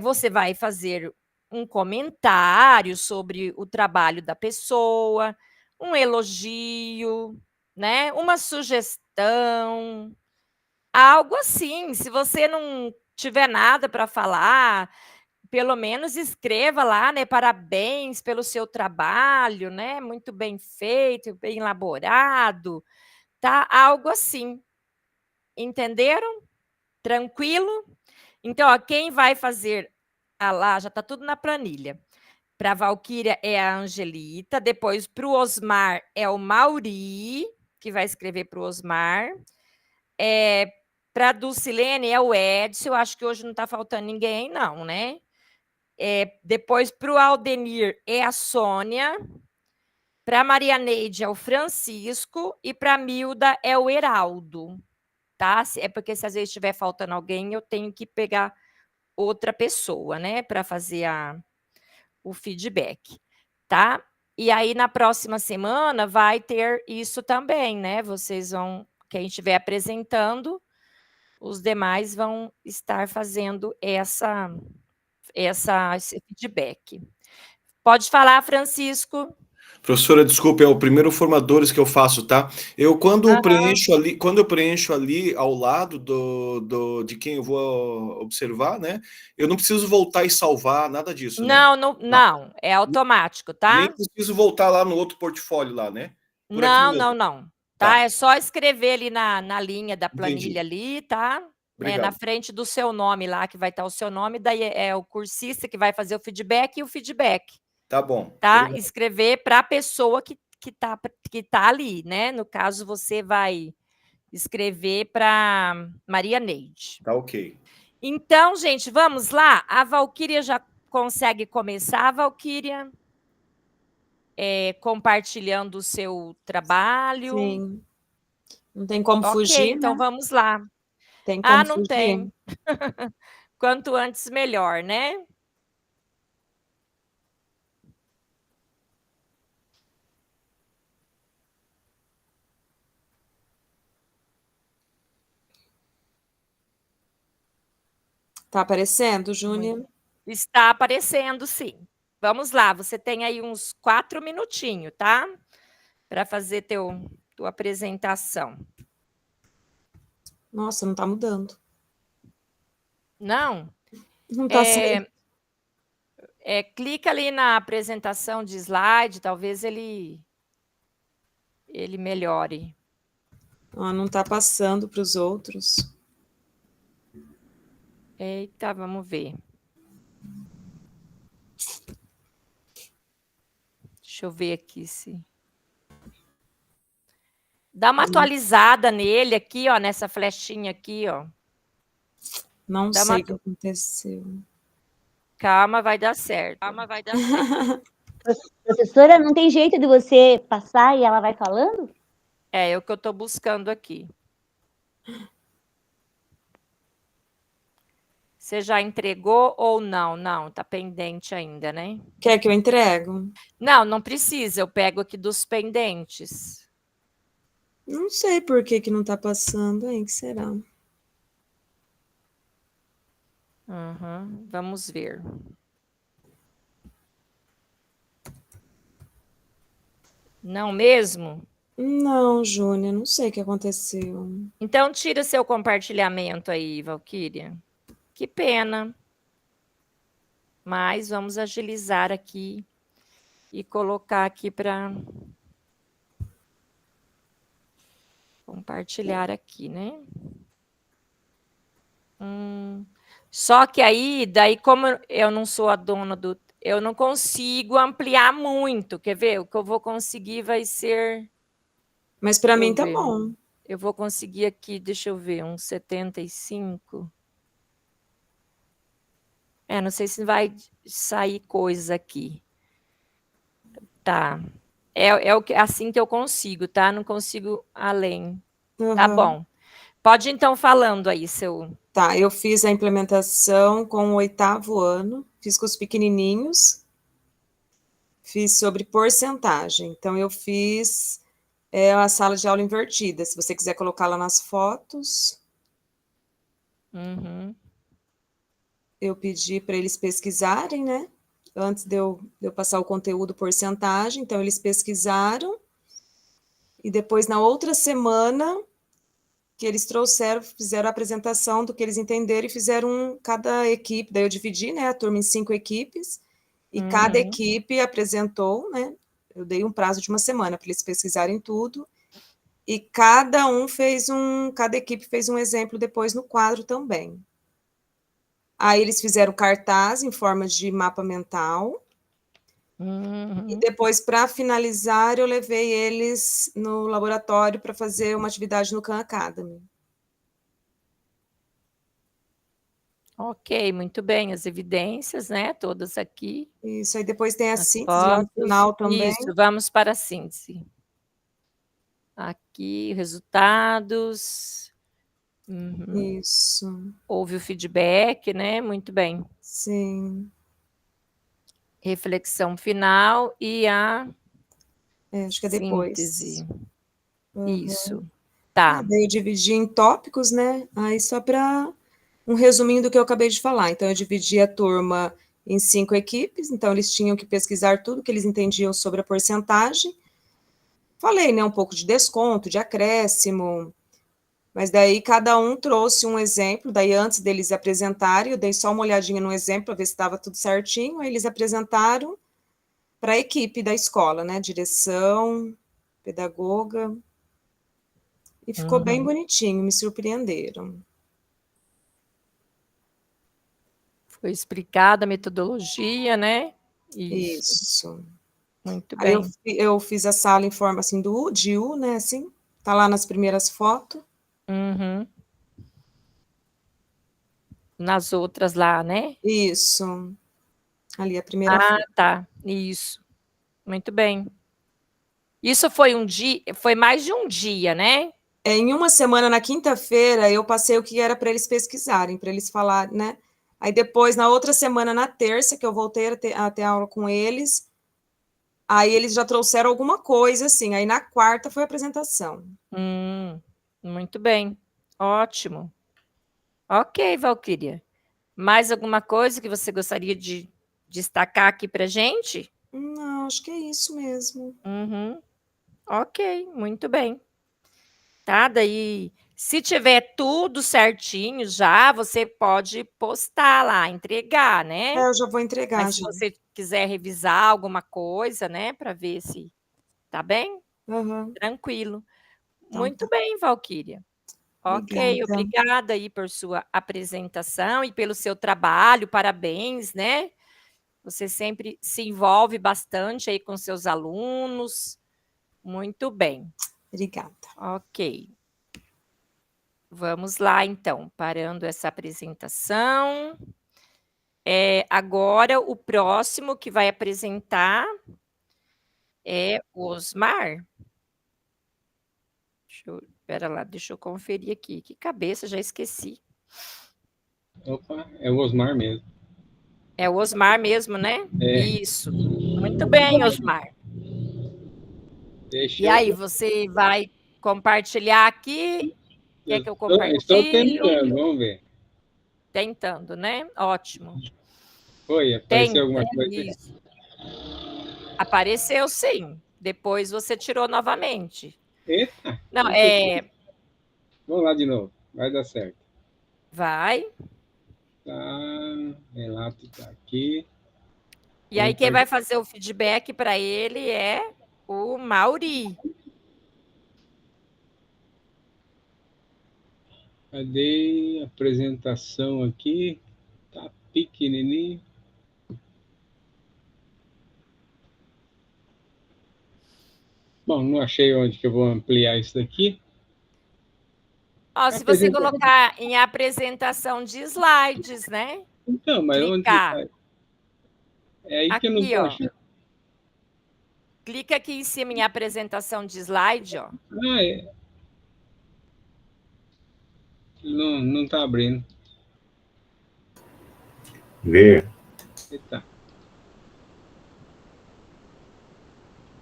Você vai fazer um comentário sobre o trabalho da pessoa, um elogio, né, uma sugestão, algo assim. Se você não tiver nada para falar, pelo menos escreva lá, né, parabéns pelo seu trabalho, né, muito bem feito, bem elaborado, tá? Algo assim. Entenderam? Tranquilo? Então, ó, quem vai fazer lá, já está tudo na planilha. Para a Valquíria é a Angelita, depois para o Osmar é o Mauri, que vai escrever para o Osmar. Para a Dulcilene é o Edson, eu acho que hoje não está faltando ninguém, não, né? Depois para o Aldenir é a Sônia, para a Maria Neide é o Francisco e para a Milda é o Heraldo, tá? É porque se às vezes estiver faltando alguém, eu tenho que pegar outra pessoa, né, para fazer o feedback, tá? E aí na próxima semana vai ter isso também, né? Vocês vão, quem estiver apresentando, os demais vão estar fazendo esse feedback. Pode falar, Francisco. Professora, desculpe, é o primeiro formadores que eu faço, tá? Quando eu preencho ali ao lado de quem eu vou observar, né? Eu não preciso voltar e salvar, nada disso, né? Não, é automático, tá? Nem preciso voltar lá no outro portfólio lá, né? Não. Tá? É só escrever ali na linha da planilha. Entendi. Ali, tá? Na frente do seu nome lá, que vai estar o seu nome, daí é o cursista que vai fazer o feedback e o feedback. Tá bom. Tá? Obrigado. Escrever para a pessoa que tá ali, né? No caso, você vai escrever para Maria Neide. Tá ok. Então, gente, vamos lá. A Valquíria já consegue começar, Valquíria? Compartilhando o seu trabalho. Sim. Não tem como fugir, então né? vamos lá. Tem como não fugir. tem. Quanto antes, melhor, né? Tá aparecendo, Júnior? Está aparecendo, sim. Vamos lá, você tem aí uns 4 minutinhos, tá? Para fazer tua apresentação. Nossa, não tá mudando. Não? Não tá certo. Clica ali na apresentação de slide, talvez ele melhore. Não tá passando para os outros. Eita, vamos ver. Deixa eu ver aqui se... Dá uma atualizada nele aqui, ó, nessa flechinha aqui, ó. Não sei o que aconteceu. Calma, vai dar certo. Professora, não tem jeito de você passar e ela vai falando? É o que eu estou buscando aqui. Você já entregou ou não? Não, está pendente ainda, né? Quer que eu entrego? Não precisa. Eu pego aqui dos pendentes. Não sei por que não está passando, hein? Que será? Vamos ver. Não mesmo? Não, Júnior, não sei o que aconteceu. Então, tira seu compartilhamento aí, Valquíria. Que pena. Mas vamos agilizar aqui e colocar aqui para... Compartilhar aqui, né? Só que aí, daí, como eu não sou a dona do... Eu não consigo ampliar muito. Quer ver? O que eu vou conseguir vai ser... Mas para mim tá bom. Eu vou conseguir aqui, deixa eu ver, uns 75. Não sei se vai sair coisa aqui. Tá. É assim que eu consigo, tá? Não consigo além. Tá bom. Pode, então, falando aí, seu... Tá, eu fiz a implementação com o 8º ano, fiz com os pequenininhos, fiz sobre porcentagem. Então, eu fiz a sala de aula invertida, se você quiser colocar lá nas fotos. Eu pedi para eles pesquisarem, né? Antes de eu passar o conteúdo porcentagem, então eles pesquisaram, e depois, na outra semana, que eles trouxeram, fizeram a apresentação do que eles entenderam e fizeram cada equipe, daí eu dividi, né, a turma em 5 equipes, e cada equipe apresentou, né, eu dei um prazo de uma semana para eles pesquisarem tudo, e cada equipe fez um exemplo depois no quadro também. Aí eles fizeram cartaz em forma de mapa mental, e depois, para finalizar, eu levei eles no laboratório para fazer uma atividade no Khan Academy. Ok, muito bem. As evidências, né? Todas aqui. Isso, aí depois tem a síntese lá no final também. Isso, vamos para a síntese. Aqui, resultados. Isso. Houve o feedback, né? Muito bem. Sim. Reflexão final e a acho que é síntese. Depois. Isso. Tá. Daí eu dividi em tópicos, né? Aí só para um resuminho do que eu acabei de falar. Então, eu dividi a turma em 5 equipes, então eles tinham que pesquisar tudo que eles entendiam sobre a porcentagem. Falei, né, um pouco de desconto, de acréscimo, mas daí cada um trouxe um exemplo, daí antes deles apresentarem, eu dei só uma olhadinha no exemplo para ver se estava tudo certinho, aí eles apresentaram para a equipe da escola, né, direção, pedagoga, e ficou bem bonitinho, me surpreenderam. Foi explicada a metodologia, né? Isso. Muito bem. Aí eu fiz a sala em forma assim de U, né, assim, tá lá nas primeiras fotos. Nas outras lá, né? Isso. Ali a primeira foto. Tá. Isso. Muito bem. Isso foi um dia, foi mais de um dia, né? Em uma semana, na quinta-feira, eu passei o que era para eles pesquisarem, para eles falarem, né? Aí depois, na outra semana, na terça, que eu voltei a ter aula com eles, aí eles já trouxeram alguma coisa, assim. Aí na quarta foi a apresentação. Muito bem. Ótimo. Ok, Valquíria. Mais alguma coisa que você gostaria de destacar aqui para a gente? Não, acho que é isso mesmo. Ok, muito bem. Tá, daí, se tiver tudo certinho já, você pode postar lá, entregar, né? Eu já vou entregar. Mas se você quiser revisar alguma coisa, né, para ver se tá bem, tranquilo. Muito bem, Valquíria. Ok, obrigada aí por sua apresentação e pelo seu trabalho, parabéns, né? Você sempre se envolve bastante aí com seus alunos. Muito bem. Obrigada. Ok. Vamos lá, então, parando essa apresentação. Agora, o próximo que vai apresentar é o Osmar. Espera lá, deixa eu conferir aqui. Que cabeça, já esqueci. Opa, é o Osmar mesmo. É o Osmar mesmo, né? Isso. Muito bem, Osmar. E aí, você vai compartilhar aqui? Quer que eu compartilhe? Estou tentando, vamos ver. Tentando, né? Ótimo. Apareceu alguma coisa? Isso. Apareceu, sim. Depois você tirou novamente. Eita! Não, Vamos lá de novo, vai dar certo. Vai. Tá, Relato tá aqui. E aí quem vai fazer o feedback para ele é o Mauri. Cadê a apresentação aqui? Tá pequenininho. Bom, não achei onde que eu vou ampliar isso daqui. Ó, se você colocar em apresentação de slides, né? Então, mas clicar. onde tá? É aí aqui, que eu não tô achando. Clica aqui em cima em apresentação de slide, ó. Ah, é. Não tá abrindo. Ver. Eita.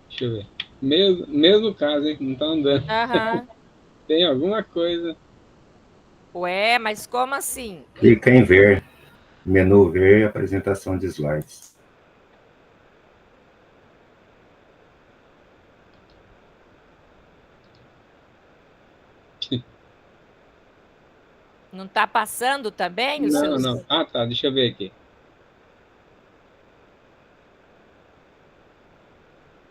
Deixa eu ver. Mesmo caso, hein? Não tá andando. Tem alguma coisa. Ué, mas como assim? Clica em ver. Menu ver, apresentação de slides. Não tá passando também? Não. Ah, tá. Deixa eu ver aqui.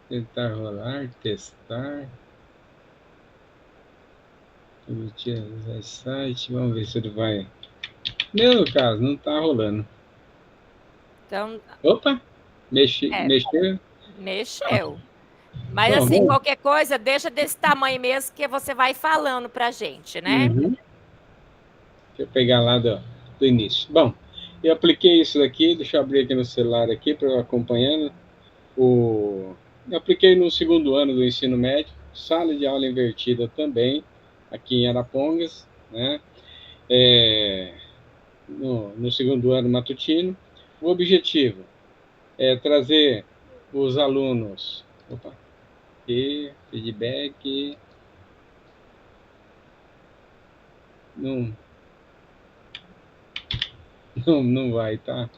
Tentar rolar, testar. Permitir site. Vamos ver se ele vai. Meu caso, não tá rolando. Então. Opa! Mexeu? Mexeu. Mas bom, assim, qualquer coisa, deixa desse tamanho mesmo que você vai falando pra gente, né? Deixa eu pegar lá do início. Bom, eu apliquei isso daqui, deixa eu abrir aqui no celular aqui para eu acompanhando. Eu apliquei no segundo ano do ensino médio, sala de aula invertida também, aqui em Arapongas, né? No segundo ano matutino. O objetivo é trazer os alunos... Opa! Aqui, feedback... Não vai, tá?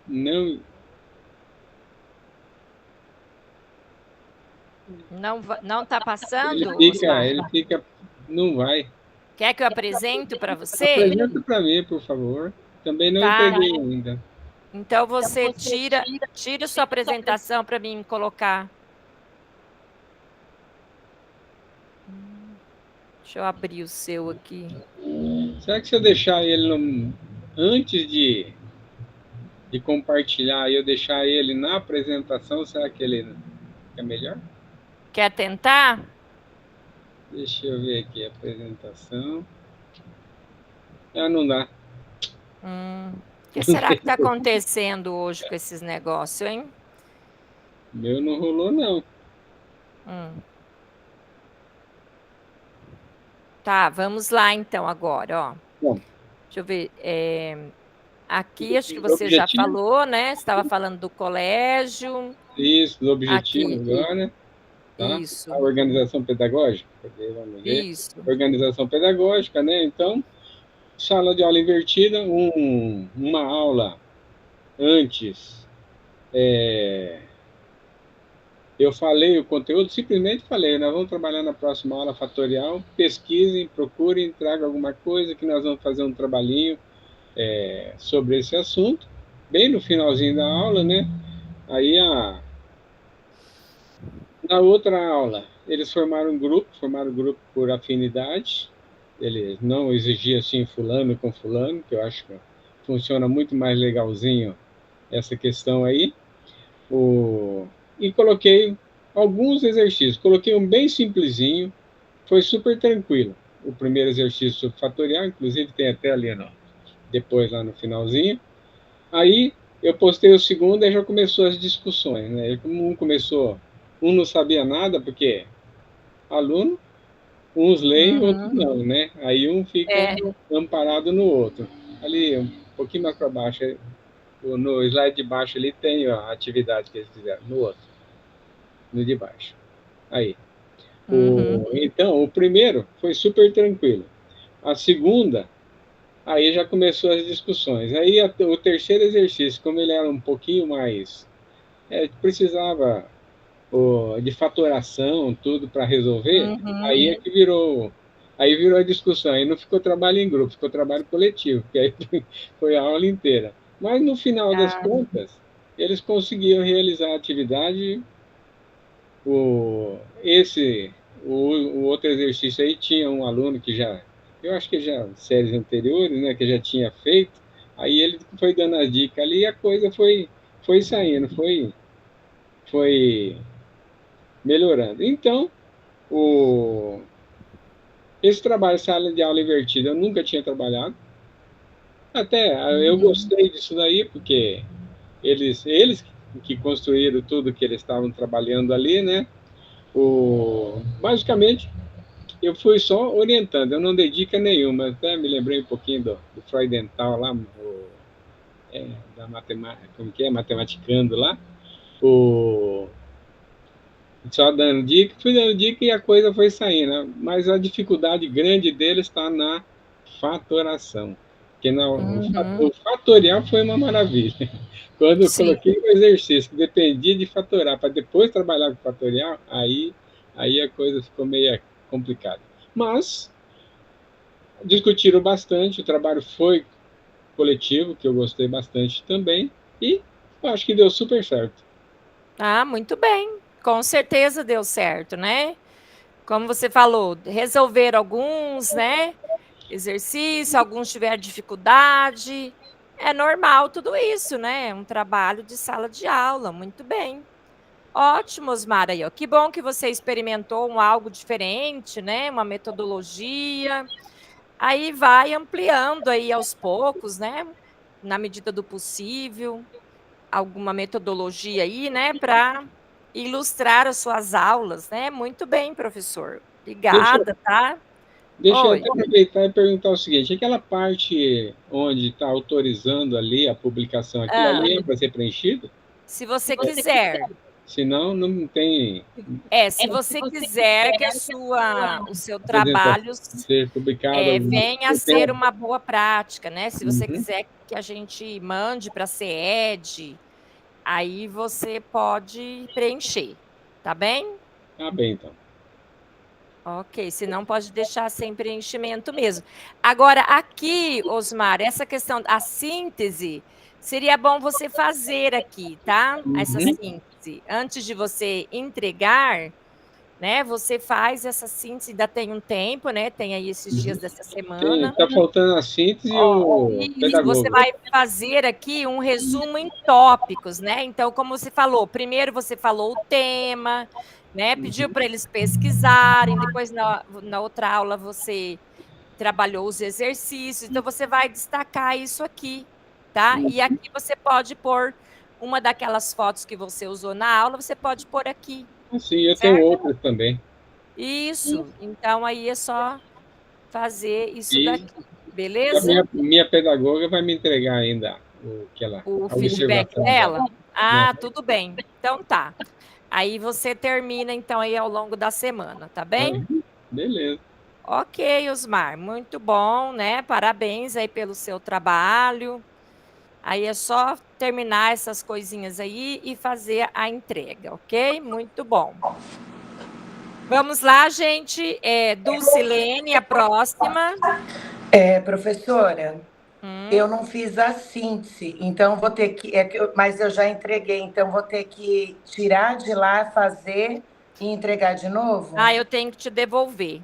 Não tá passando? Ele fica, não vai. Quer que eu apresento para você? Apresenta para mim, por favor. Também não entendi ainda. Então você tira sua apresentação para mim colocar. Deixa eu abrir o seu aqui. Será que se eu deixar ele antes de compartilhar e eu deixar ele na apresentação, será que ele é melhor? Quer tentar? Deixa eu ver aqui a apresentação. Não dá. O que será que está acontecendo hoje com esses negócios, hein? Meu não rolou, não. Tá, vamos lá então agora, ó. Bom. Deixa eu ver. Aqui acho que você já falou, né? Você estava falando do colégio. Isso, do objetivo agora. Tá? Isso. A organização pedagógica. Vamos ver. Isso. Organização pedagógica, né? Então, sala de aula invertida, uma aula antes. Eu falei o conteúdo, simplesmente falei, nós vamos trabalhar na próxima aula fatorial, pesquisem, procurem, tragam alguma coisa que nós vamos fazer um trabalhinho sobre esse assunto, bem no finalzinho da aula, né? Aí, na outra aula, eles formaram grupo por afinidade, eles não exigiam assim fulano com fulano, que eu acho que funciona muito mais legalzinho essa questão aí. E coloquei alguns exercícios, coloquei um bem simplesinho, foi super tranquilo. O primeiro exercício sobre fatorial, inclusive tem até ali, depois lá no finalzinho. Aí eu postei o segundo, aí já começou as discussões, né? Um não sabia nada, porque aluno, uns leem, outros não, né? Aí um fica amparado no outro. Ali, um pouquinho mais para baixo, no slide de baixo ali tem a atividade que eles fizeram, no outro, no de baixo. Aí. Então, o primeiro foi super tranquilo. A segunda, aí já começou as discussões. Aí o terceiro exercício, como ele era um pouquinho mais... precisava de fatoração, tudo para resolver, aí é que virou a discussão. Aí não ficou trabalho em grupo, ficou trabalho coletivo, que aí foi a aula inteira. Mas no final das contas, eles conseguiram realizar a atividade o outro exercício aí tinha um aluno que eu acho que já séries anteriores, né, que já tinha feito, aí ele foi dando as dicas ali e a coisa foi saindo, foi melhorando. Então, esse trabalho sala de aula invertida eu nunca tinha trabalhado. Até eu gostei disso daí, porque eles que construíram tudo que eles estavam trabalhando ali, né? Basicamente, eu fui só orientando, eu não dei dica nenhuma. Até me lembrei um pouquinho do Freudenthal lá, da matemática, como que é? Matematicando lá. Só dando dica, fui dando dica e a coisa foi saindo. Mas a dificuldade grande dele está na fatoração. Porque o fatorial foi uma maravilha. Quando eu coloquei o exercício que dependia de fatorar para depois trabalhar com fatorial, aí a coisa ficou meio complicada. Mas discutiram bastante, o trabalho foi coletivo, que eu gostei bastante também, e eu acho que deu super certo. Ah, muito bem. Com certeza deu certo, né? Como você falou, resolver alguns, né? Exercício, alguns tiveram dificuldade. É normal tudo isso, né? Um trabalho de sala de aula. Muito bem. Ótimo, Osmar, aí, ó. Que bom que você experimentou algo diferente, né? Uma metodologia. Aí vai ampliando aí aos poucos, né? Na medida do possível, alguma metodologia aí, né? Para ilustrar as suas aulas, né? Muito bem, professor. Obrigada, tá? Deixa eu aproveitar e perguntar o seguinte: aquela parte onde está autorizando ali a publicação, aquilo ali é para ser preenchido? Se você quiser. Senão, não tem... Se você quiser que o seu trabalho ser publicado, venha a ser uma boa prática, né? Se você quiser que a gente mande para a CED, aí você pode preencher, tá bem? Tá bem, então. Ok, senão pode deixar sem preenchimento mesmo. Agora, aqui, Osmar, essa questão, a síntese, seria bom você fazer aqui, tá? Essa síntese. Antes de você entregar, né? Você faz essa síntese, ainda tem um tempo, né? Tem aí esses dias dessa semana. Está faltando a síntese e o pedagogo. Você vai fazer aqui um resumo em tópicos, né? Então, como você falou, primeiro você falou o tema, né? Pediu para eles pesquisarem, depois na outra aula você trabalhou os exercícios, então você vai destacar isso aqui, tá? E aqui você pode pôr uma daquelas fotos que você usou na aula, você pode pôr aqui. Sim, eu tenho outras também. Isso, então aí é só fazer isso daqui, beleza? Minha pedagoga vai me entregar ainda o feedback dela? Tudo bem, então tá. Aí você termina, então, aí ao longo da semana, tá bem? Beleza. Ok, Osmar, muito bom, né? Parabéns aí pelo seu trabalho. Aí é só terminar essas coisinhas aí e fazer a entrega, ok? Muito bom. Vamos lá, gente. Dulcilene, a próxima. Professora, eu não fiz a síntese, então vou ter que... mas eu já entreguei, então vou ter que tirar de lá, fazer e entregar de novo? Eu tenho que te devolver,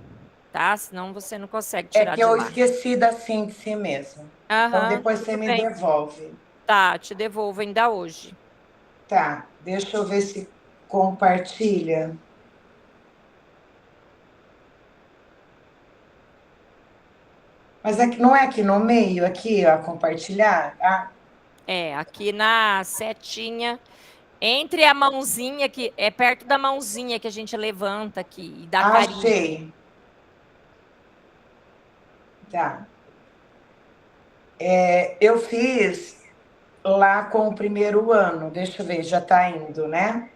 tá? Senão você não consegue tirar de lá. É que eu esqueci da síntese mesmo. Então depois você me devolve. Tá, te devolvo ainda hoje. Tá, deixa eu ver se compartilha. Mas não é aqui no meio, aqui, ó, compartilhar? Aqui na setinha, entre a mãozinha, que é perto da mãozinha que a gente levanta aqui e dá carinho. Achei. Tá. Eu fiz lá com o primeiro ano, deixa eu ver, já tá indo, né?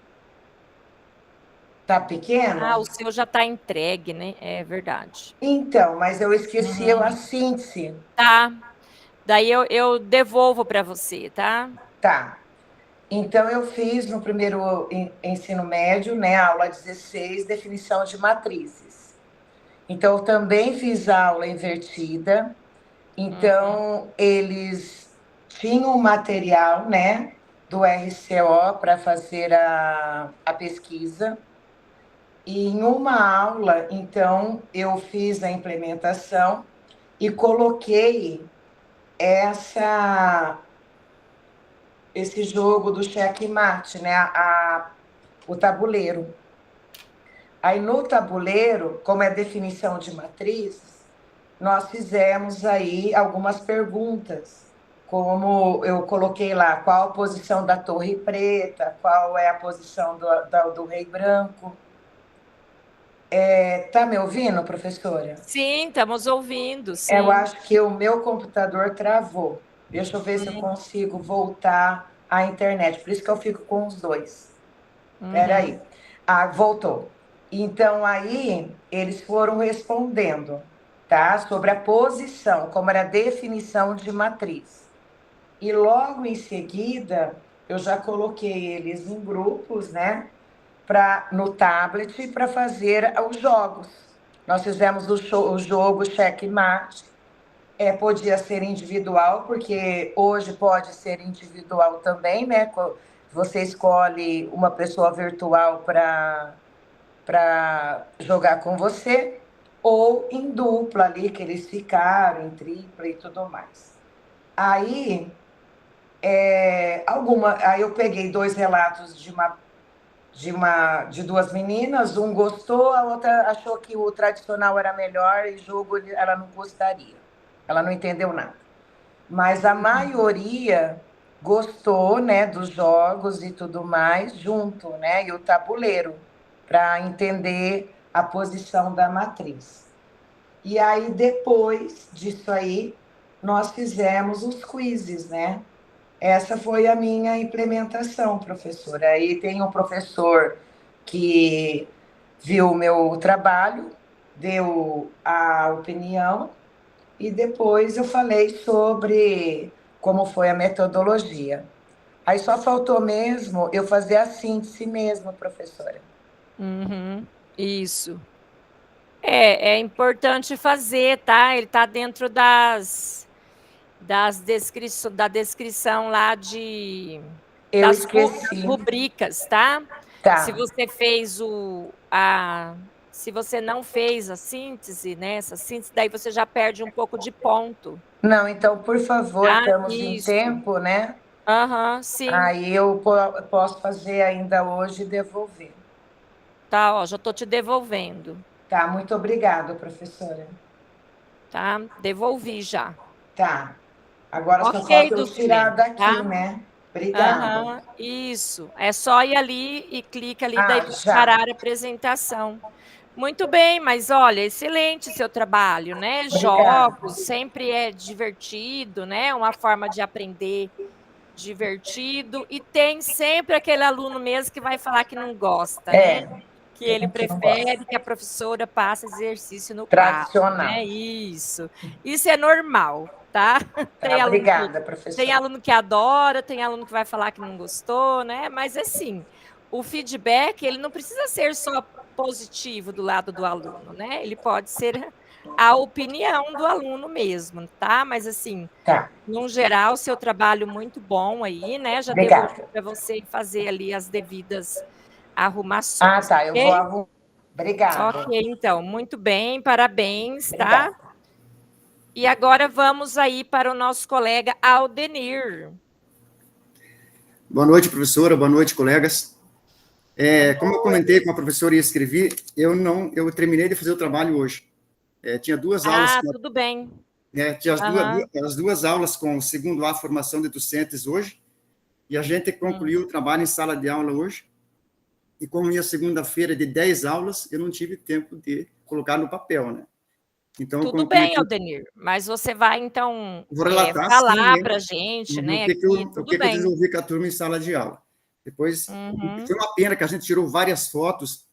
Tá pequeno? O seu já tá entregue, né? É verdade. Então, mas eu esqueci a síntese. Tá. Daí eu devolvo para você, tá? Tá. Então, eu fiz no primeiro ensino médio, né, aula 16, definição de matrizes. Então, eu também fiz a aula invertida. Então, eles tinham material, né, do RCO para fazer a pesquisa. E em uma aula, então, eu fiz a implementação e coloquei esse jogo do checkmate, né? O tabuleiro. Aí, no tabuleiro, como é definição de matrizes, nós fizemos aí algumas perguntas, como eu coloquei lá, qual a posição da torre preta, qual é a posição do rei branco. Tá me ouvindo, professora? Sim, estamos ouvindo, sim. Eu acho que o meu computador travou. Deixa eu ver se eu consigo voltar à internet. Por isso que eu fico com os dois. Espera aí. Voltou. Então, aí, eles foram respondendo, tá? Sobre a posição, como era a definição de matriz. E logo em seguida, eu já coloquei eles em grupos, né? No tablet, para fazer os jogos. Nós fizemos o jogo checkmate. Podia ser individual, porque hoje pode ser individual também, né? Você escolhe uma pessoa virtual para jogar com você, ou em dupla ali, que eles ficaram, em tripla e tudo mais. Aí, aí eu peguei 2 relatos de 2 meninas, um gostou, a outra achou que o tradicional era melhor e jogo ela não gostaria. Ela não entendeu nada. Mas a maioria gostou, né, dos jogos e tudo mais, junto, né, e o tabuleiro, para entender a posição da matriz. E aí, depois disso aí, nós fizemos os quizzes, né? Essa foi a minha implementação, professora. Aí tem um professor que viu o meu trabalho, deu a opinião, e depois eu falei sobre como foi a metodologia. Aí só faltou mesmo eu fazer a síntese mesmo, professora. Isso. É importante fazer, tá? Ele está dentro da descrição lá das rubricas, tá? Se você fez se você não fez a síntese, né? Essa síntese, daí você já perde um pouco de ponto. Não, então, por favor, estamos em tempo, né? Sim. Aí eu posso fazer ainda hoje e devolver. Tá, ó, já estou te devolvendo. Tá, muito obrigada, professora. Tá, devolvi já. Tá. Agora só falta eu tirar daqui, tá? né? Obrigada. Isso. É só ir ali e clica ali, daí parar a apresentação. Muito bem, mas olha, excelente seu trabalho, né? Jogos, sempre é divertido, né? Uma forma de aprender divertido. E tem sempre aquele aluno mesmo que vai falar que não gosta, né? Que ele prefere que a professora passe exercício no quadro, né? Isso é normal, tá? Obrigada, professora. Tem aluno que adora, tem aluno que vai falar que não gostou, né? Mas assim, o feedback, ele não precisa ser só positivo do lado do aluno, né? Ele pode ser a opinião do aluno mesmo, tá? Mas assim, no geral, seu trabalho muito bom aí, né? Já devolvi para você fazer ali as devidas arrumações. Tá, eu vou arrumar. Obrigada. Ok, então, muito bem, parabéns, tá? E agora vamos aí para o nosso colega Aldenir. Boa noite, professora, boa noite, colegas. Como eu comentei com a professora e escrevi, eu terminei de fazer o trabalho hoje. Tinha 2 aulas. Tudo bem. Tinha as 2 aulas com o segundo A, formação de docentes hoje, e a gente concluiu o trabalho em sala de aula hoje, e como ia segunda-feira de 10 aulas, eu não tive tempo de colocar no papel, né? Então, tudo bem, Aldenir, mas você vai, então, falar para a gente, né? O que eu desenvolvi com a turma em sala de aula. Depois, foi uma pena que a gente tirou várias fotos,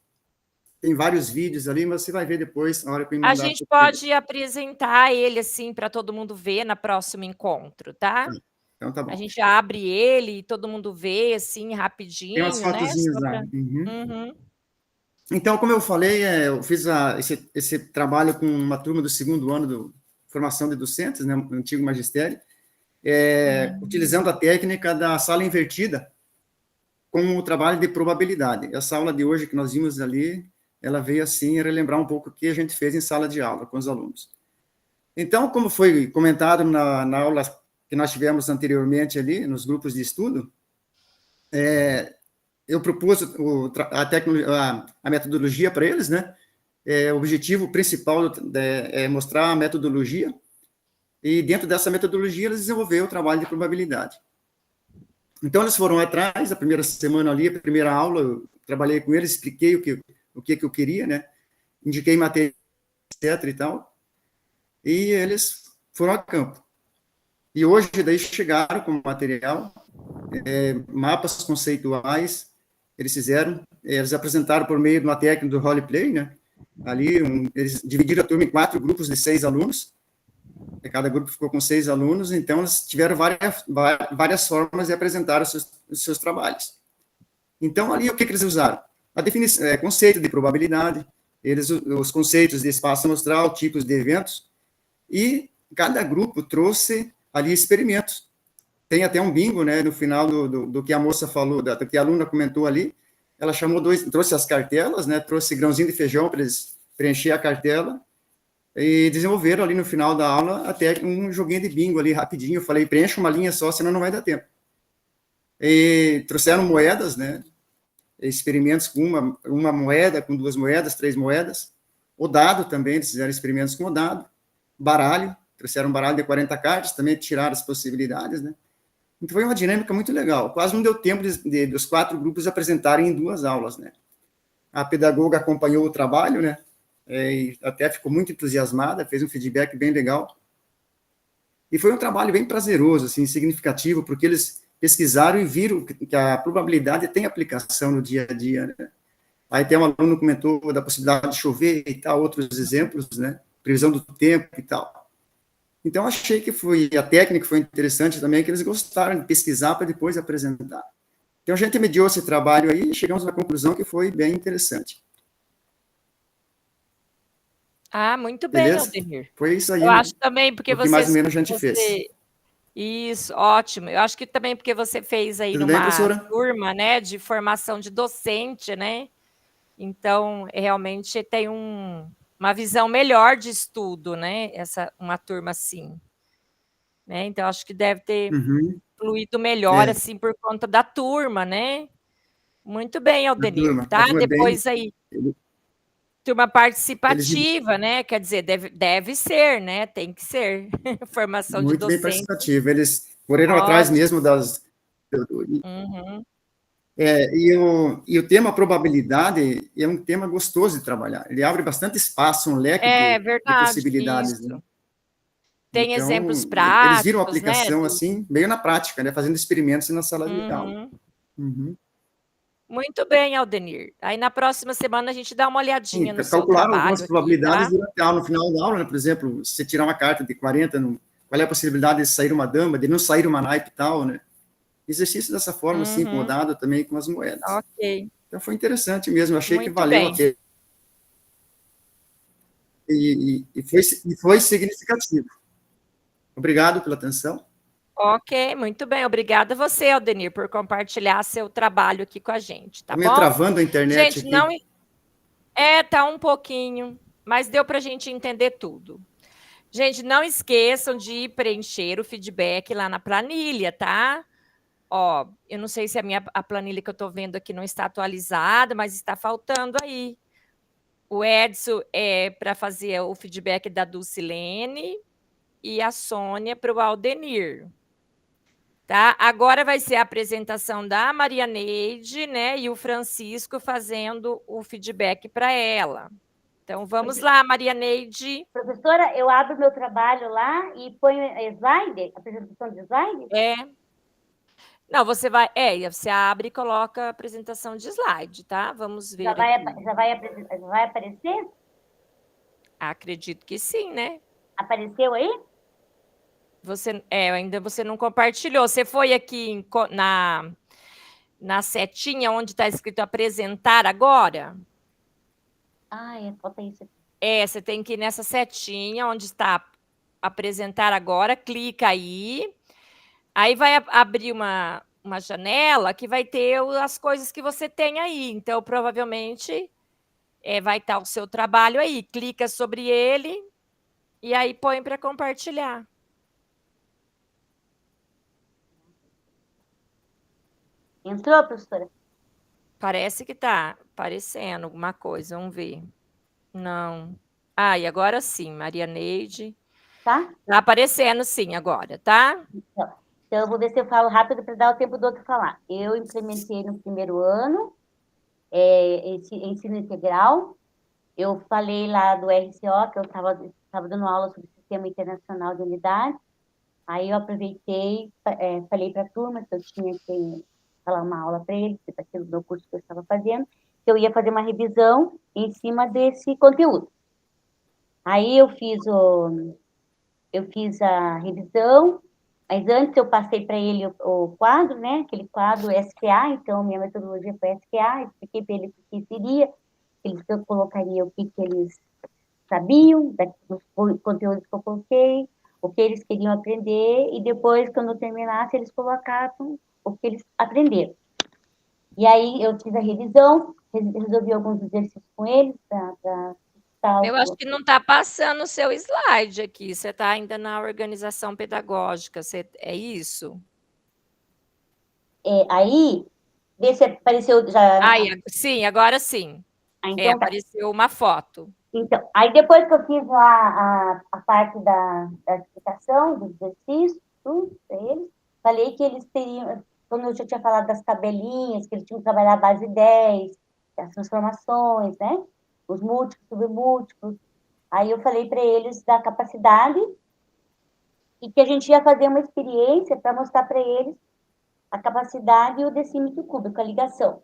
tem vários vídeos ali, mas você vai ver depois, na hora que eu mandar. A gente pode apresentar ele, assim, para todo mundo ver no próximo encontro, tá? Então, tá bom. A gente abre ele e todo mundo vê, assim, rapidinho, tem umas fotozinhas lá. Então, como eu falei, eu fiz esse trabalho com uma turma do 2º ano de formação de docentes, né, no antigo magistério, utilizando a técnica da sala invertida com o trabalho de probabilidade. Essa aula de hoje que nós vimos ali ela veio assim relembrar um pouco o que a gente fez em sala de aula com os alunos. Então, como foi comentado na aula que nós tivemos anteriormente ali, nos grupos de estudo, eu propus a metodologia para eles, né? O objetivo principal é mostrar a metodologia, e dentro dessa metodologia eles desenvolveram o trabalho de probabilidade. Então, eles foram atrás, a primeira semana ali, a primeira aula, eu trabalhei com eles, expliquei o que eu queria, né? Indiquei material, etc. e tal, e eles foram a campo. E hoje, daí, chegaram com material, mapas conceituais, eles apresentaram por meio de uma técnica do roleplay, né? Ali, eles dividiram a turma em 4 grupos de 6 alunos, cada grupo ficou com 6 alunos, então eles tiveram várias formas de apresentar os seus trabalhos. Então, ali, o que eles usaram? A definição, conceito de probabilidade, os conceitos de espaço amostral, tipos de eventos, e cada grupo trouxe ali experimentos. Tem até um bingo, né, no final do que a moça falou, do que a aluna comentou ali. Ela trouxe as cartelas, né, trouxe grãozinho de feijão para eles preencher a cartela, e desenvolveram ali no final da aula até um joguinho de bingo ali rapidinho. Eu falei, preencha uma linha só, senão não vai dar tempo. E trouxeram moedas, né, experimentos com uma moeda, com 2 moedas, 3 moedas. O dado também, eles fizeram experimentos com o dado. Baralho, trouxeram um baralho de 40 cartas, também tiraram as possibilidades, né. Então, foi uma dinâmica muito legal. Quase não deu tempo dos 4 grupos apresentarem em 2 aulas, né. A pedagoga acompanhou o trabalho, né, e até ficou muito entusiasmada, fez um feedback bem legal. E foi um trabalho bem prazeroso, assim, significativo, porque eles pesquisaram e viram que a probabilidade tem aplicação no dia a dia, né. Aí até um aluno comentou da possibilidade de chover e tal, outros exemplos, né, previsão do tempo e tal. Então, achei que a técnica foi interessante também, que eles gostaram de pesquisar para depois apresentar. Então, a gente mediou esse trabalho aí e chegamos à conclusão que foi bem interessante. Ah, muito bem, Beleza? Aldenir. Foi isso aí. Eu acho também porque você... mais ou menos a gente fez. Isso, ótimo. Eu acho que também porque você fez aí Tudo bem, numa professora? turma, né, de formação de docente, né? Então, realmente tem uma visão melhor de estudo, né? Uma turma assim. Né? Então, acho que deve ter fluído melhor, assim, por conta da turma, né? Muito bem, Aldenir, tá? Depois aí... Turma participativa, né? Quer dizer, deve ser, né? Tem que ser. Formação de docente. Muito bem participativa. Eles foram atrás mesmo das... E o tema probabilidade é um tema gostoso de trabalhar. Ele abre bastante espaço, um leque de possibilidades. Isso. Né? Tem então, exemplos práticos, eles viram a aplicação, né? assim, meio na prática, né? Fazendo experimentos na sala de aula. Muito bem, Aldenir. Aí na próxima semana a gente dá uma olhadinha no seu trabalho. Calcularam algumas probabilidades aqui, tá? durante a aula, no final da aula, né? Por exemplo, se você tirar uma carta de 40, qual é a possibilidade de sair uma dama, de não sair uma naipe e tal, né? Exercício dessa forma, assim, com o dado também, com as moedas. Ok. Então foi interessante mesmo, achei Muito que valeu a pena. E foi significativo. Obrigado pela atenção. Ok, muito bem. Obrigada a você, Aldenir, por compartilhar seu trabalho aqui com a gente, tá bom? Tá me travando a internet gente, aqui. Não... tá um pouquinho, mas deu para a gente entender tudo. Gente, não esqueçam de preencher o feedback lá na planilha, tá? Ó, eu não sei se a planilha que eu estou vendo aqui não está atualizada, mas está faltando aí. O Edson é para fazer o feedback da Dulcilene e a Sônia para o Aldenir. Tá? Agora vai ser a apresentação da Maria Neide, né? E o Francisco fazendo o feedback para ela. Então, vamos lá, Maria Neide. Professora, eu abro meu trabalho lá e ponho slide, apresentação de slide? Não, você vai... você abre e coloca a apresentação de slide, tá? Vamos ver já vai aparecer? Acredito que sim, né? Apareceu aí? Ainda você não compartilhou. Você foi aqui na setinha onde está escrito apresentar agora? Falta isso aqui. Você tem que ir nessa setinha onde está apresentar agora, clica aí. Aí vai abrir uma janela que vai ter as coisas que você tem aí. Então, provavelmente, vai estar o seu trabalho aí. Clica sobre ele e aí põe para compartilhar. Entrou, professora? Parece que está aparecendo alguma coisa. Vamos ver. Não. E agora sim, Maria Neide. Tá? Tá aparecendo sim agora, tá? Então eu vou ver se eu falo rápido para dar o tempo do outro falar. Eu implementei no primeiro ano esse ensino integral. Eu falei lá do RCO, que eu estava dando aula sobre o Sistema Internacional de Unidades. Aí eu aproveitei, falei para a turma que eu tinha que falar uma aula para eles, para aquilo do meu curso que eu estava fazendo, que eu ia fazer uma revisão em cima desse conteúdo. Aí eu fiz a revisão, mas antes eu passei para ele o quadro, né? Aquele quadro SQA, então minha metodologia foi SQA, expliquei para ele o que seria, eu colocaria o que eles sabiam, dos conteúdos que eu coloquei, o que eles queriam aprender, e depois, quando eu terminasse, eles colocavam o que eles aprenderam. E aí eu fiz a revisão, resolvi alguns exercícios com eles para eu acho que não está passando o seu slide aqui. Você está ainda na organização pedagógica. É isso? Aí, vê se apareceu já. Sim, agora sim. Então, apareceu uma foto. Então, aí depois que eu fiz a parte da explicação, do exercício, tudo para eles, falei que eles teriam, quando eu já tinha falado das tabelinhas, que eles tinham que trabalhar a base 10, as transformações, né? Os múltiplos, submúltiplos. Aí eu falei para eles da capacidade e que a gente ia fazer uma experiência para mostrar para eles a capacidade e o decímetro cúbico, a ligação.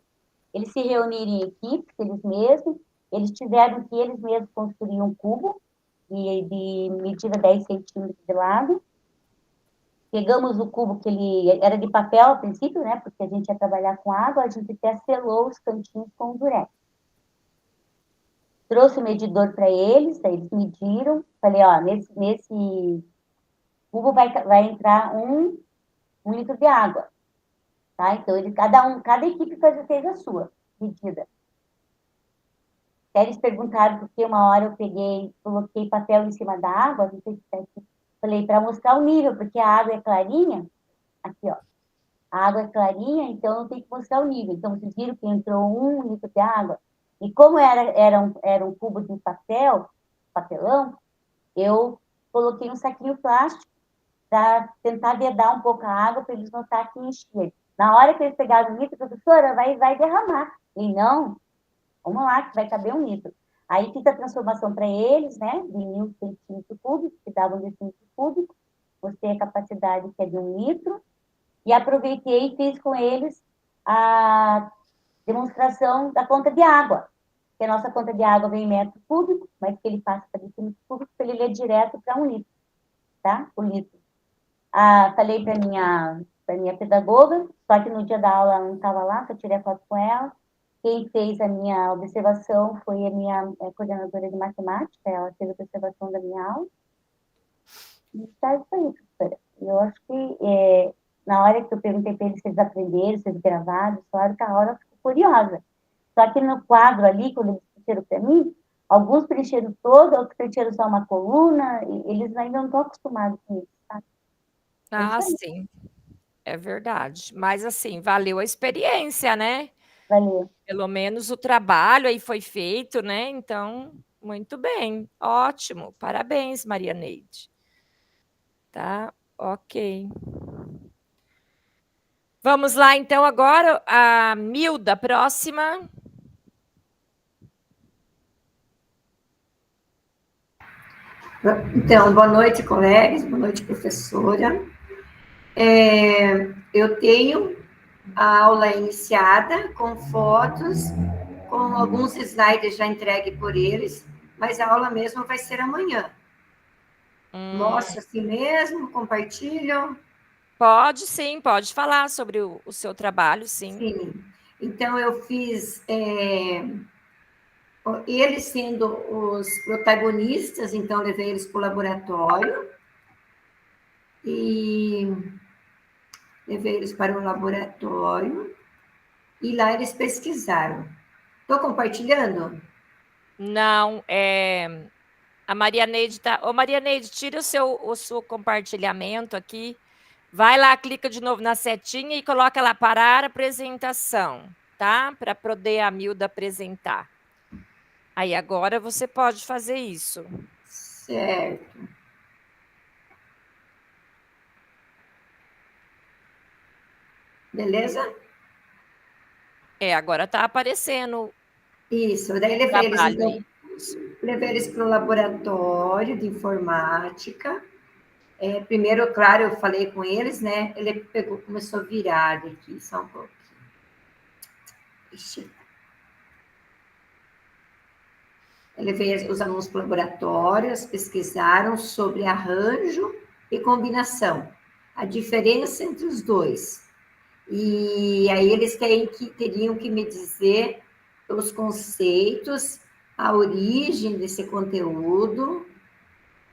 Eles se reunirem em equipes, eles mesmos, eles tiveram que eles mesmos construir um cubo de medida 10 centímetros de lado. Pegamos o cubo que ele era de papel a princípio, né? Porque a gente ia trabalhar com água, a gente até selou os cantinhos com o durex. Trouxe o medidor para eles, aí eles mediram. Falei, ó, nesse cubo vai entrar um litro de água. Tá? Então, cada equipe fez a sua medida. Até eles perguntaram porque uma hora eu coloquei papel em cima da água, não sei se está aqui. Falei, para mostrar o nível, porque a água é clarinha. Aqui, ó. A água é clarinha, então eu tenho que mostrar o nível. Então, vocês viram que entrou 1 litro de água? E como era um cubo de papelão, eu coloquei um saquinho plástico para tentar vedar um pouco a água para eles notarem que enchia. Na hora que eles pegaram o litro, professora, vai derramar. E não, vamos lá, que vai caber 1 litro. Aí fiz a transformação para eles, né, de 1.000 centímetros cúbicos, que davam 1 centímetro cúbico, mostrei a capacidade que é de 1 litro, e aproveitei e fiz com eles a demonstração da conta de água, que a nossa conta de água vem em metro cúbico, mas que ele passa para decímetro cúbico, para ele ler direto para 1 litro, tá? O litro. Falei para minha pedagoga, só que no dia da aula ela não estava lá, só tirei a foto com ela. Quem fez a minha observação foi a minha coordenadora de matemática, ela fez a observação da minha aula. E tá isso aí, professora. Eu acho que na hora que eu perguntei para eles se eles aprenderam, se eles gravaram, claro que a hora ficou curiosa. Só que no quadro ali, quando eles preencheram para mim, alguns preencheram todo, outros preencheram só uma coluna, e eles ainda não estão acostumados com isso, tá? Sim. É verdade. Mas, assim, valeu a experiência, né? Valeu. Pelo menos o trabalho aí foi feito, né? Então, muito bem. Ótimo. Parabéns, Maria Neide. Tá? Ok. Vamos lá, então, agora a Milda, próxima. Então, boa noite, colegas, boa noite, professora. Eu tenho a aula iniciada com fotos, com alguns slides já entregues por eles, mas a aula mesmo vai ser amanhã. Mostra assim mesmo, compartilham? Pode sim, pode falar sobre o seu trabalho, sim. Sim. Então, eu fiz eles sendo os protagonistas, então levei eles para o laboratório e levei eles para o laboratório e lá eles pesquisaram. Estou compartilhando? Não, a Maria Neide tá... Ô, Maria Neide, tira o seu compartilhamento aqui. Vai lá, clica de novo na setinha e coloca lá parar a apresentação, tá? Para poder a Milda apresentar. Aí agora você pode fazer isso. Certo. Beleza? Agora está aparecendo. Isso, daí levei eles para o laboratório de informática. Primeiro, claro, eu falei com eles, né? Ele começou a virar aqui, só um pouquinho. Ixi. Eu levei os alunos para o laboratório, eles pesquisaram sobre arranjo e combinação, a diferença entre os dois. E aí eles teriam que me dizer os conceitos, a origem desse conteúdo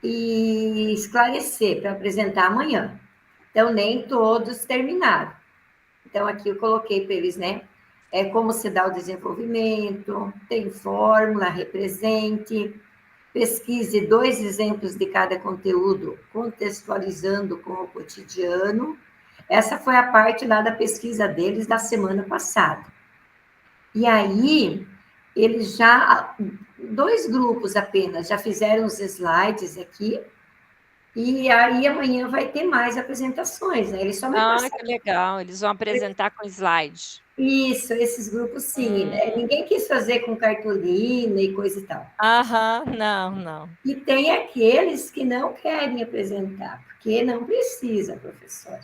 e esclarecer para apresentar amanhã. Então, nem todos terminaram. Então, aqui eu coloquei para eles, né? Como se dá o desenvolvimento, tem fórmula, represente, pesquise 2 exemplos de cada conteúdo, contextualizando com o cotidiano. Essa foi a parte lá da pesquisa deles da semana passada. E aí, eles já, 2 grupos apenas, já fizeram os slides aqui, e aí amanhã vai ter mais apresentações, né? Eles só me passaram. Que legal, eles vão apresentar com slide. Isso, esses grupos sim. Ninguém quis fazer com cartolina e coisa e tal. Não. E tem aqueles que não querem apresentar, porque não precisa, professora.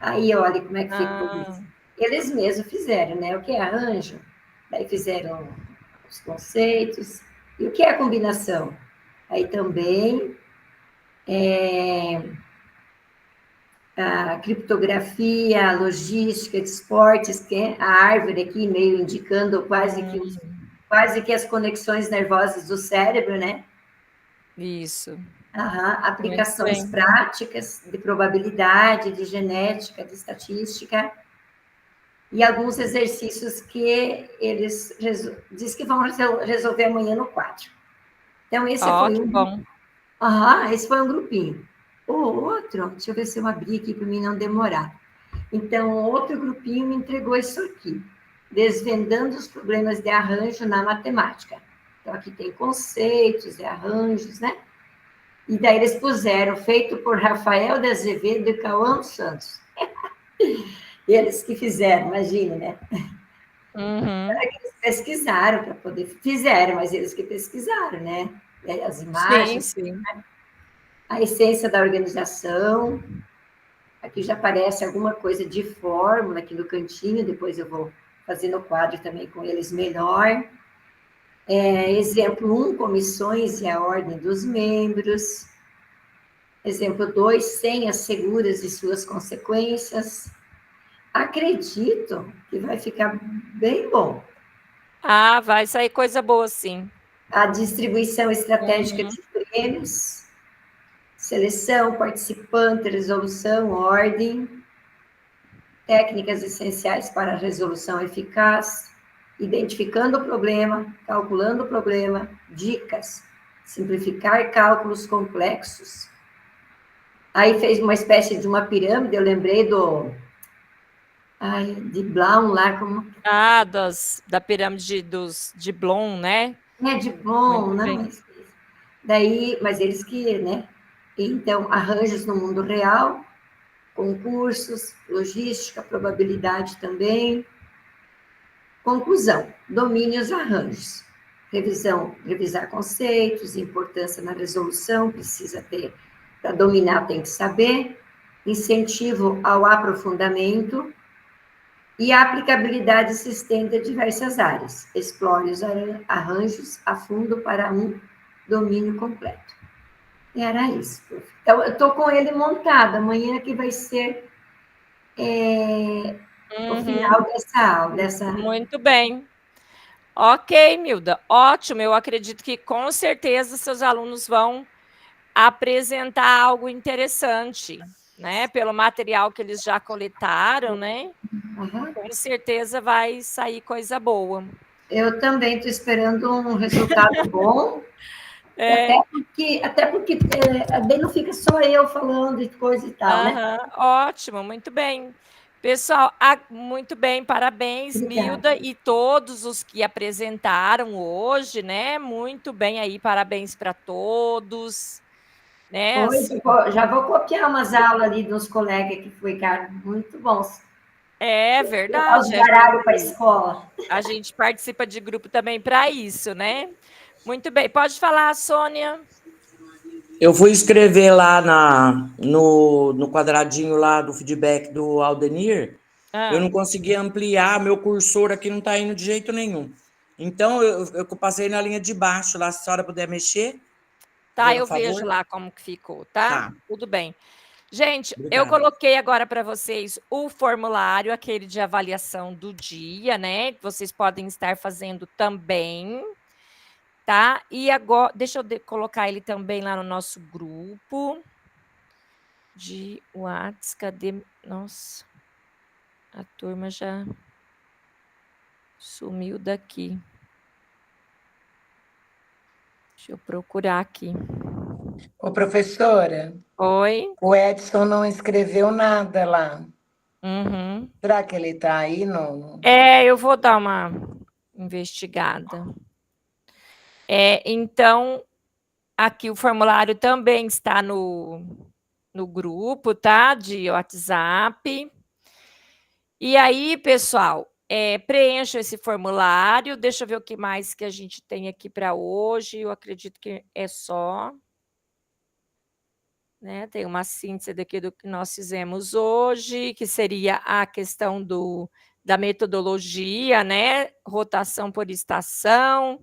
Aí, olha como é que ficou isso. Eles mesmos fizeram, né? O que é arranjo? Daí fizeram os conceitos. E o que é a combinação? Aí também a criptografia, a logística de esportes, que é a árvore aqui meio indicando quase que as conexões nervosas do cérebro, né? Isso. Aplicações práticas de probabilidade, de genética, de estatística, e alguns exercícios que eles diz que vão resolver amanhã no quadro. Então, esse foi um... bom. Esse foi um grupinho. O outro, deixa eu ver se eu abri aqui para mim não demorar. Então, outro grupinho me entregou isso aqui, desvendando os problemas de arranjo na matemática. Então, aqui tem conceitos de arranjos, né? E daí eles puseram, feito por Rafael de Azevedo e Cauã Santos. Eles que fizeram, imagina, né? Eles pesquisaram para poder... Fizeram, mas eles que pesquisaram, né? As imagens, sim. Né? A essência da organização. Aqui já aparece alguma coisa de fórmula aqui no cantinho, depois eu vou fazer no quadro também com eles melhor. Exemplo 1, comissões e a ordem dos membros. Exemplo 2, senhas seguras e suas consequências. Acredito que vai ficar bem bom. Vai sair coisa boa, sim. A distribuição estratégica de prêmios, seleção, participante, resolução, ordem, técnicas essenciais para a resolução eficaz, identificando o problema, calculando o problema, dicas, simplificar cálculos complexos. Aí fez uma espécie de uma pirâmide, eu lembrei de Bloom lá, como... Da pirâmide de Bloom, né? De Bloom, né? Mas eles que, né? Então, arranjos no mundo real, concursos, logística, probabilidade também. Conclusão, domínios arranjos. Revisar conceitos, importância na resolução, precisa ter, para dominar tem que saber. Incentivo ao aprofundamento e a aplicabilidade se estende a diversas áreas. Explore os arranjos a fundo para um domínio completo. Era isso. Então, eu estou com ele montado. Amanhã que vai ser o final dessa aula. Muito bem. Ok, Milda. Ótimo. Eu acredito que, com certeza, seus alunos vão apresentar algo interessante, né? Pelo material que eles já coletaram, né? Com certeza vai sair coisa boa. Eu também estou esperando um resultado bom. Até porque daí não fica só eu falando de coisa e tal, né? Ótimo, muito bem. Pessoal, muito bem, parabéns, Obrigada. Milda, e todos os que apresentaram hoje, né? Muito bem aí, parabéns para todos. Né? Hoje, já vou copiar umas aulas ali dos colegas que ficaram muito bons. É verdade. Para a escola. A gente participa de grupo também para isso, né? Muito bem. Pode falar, Sônia. Eu fui escrever lá no quadradinho lá do feedback do Aldenir, eu não consegui ampliar, meu cursor aqui não está indo de jeito nenhum. Então, eu passei na linha de baixo lá, se a senhora puder mexer. Tá, eu vejo lá como que ficou, tá? Tudo bem. Gente, Obrigada. Eu coloquei agora para vocês o formulário, aquele de avaliação do dia, né? Vocês podem estar fazendo também, tá? E agora, deixa eu colocar ele também lá no nosso grupo de WhatsApp. Cadê? Nossa, a turma já sumiu daqui. Deixa eu procurar aqui. Ô, professora. Oi. O Edson não escreveu nada lá. Uhum. Será que ele está aí? No... Eu vou dar uma investigada. Então, aqui o formulário também está no grupo, tá? De WhatsApp. E aí, pessoal, preencha esse formulário. Deixa eu ver o que mais que a gente tem aqui para hoje. Eu acredito que é só. Né? Tem uma síntese daqui do que nós fizemos hoje, que seria a questão da metodologia, né? Rotação por estação.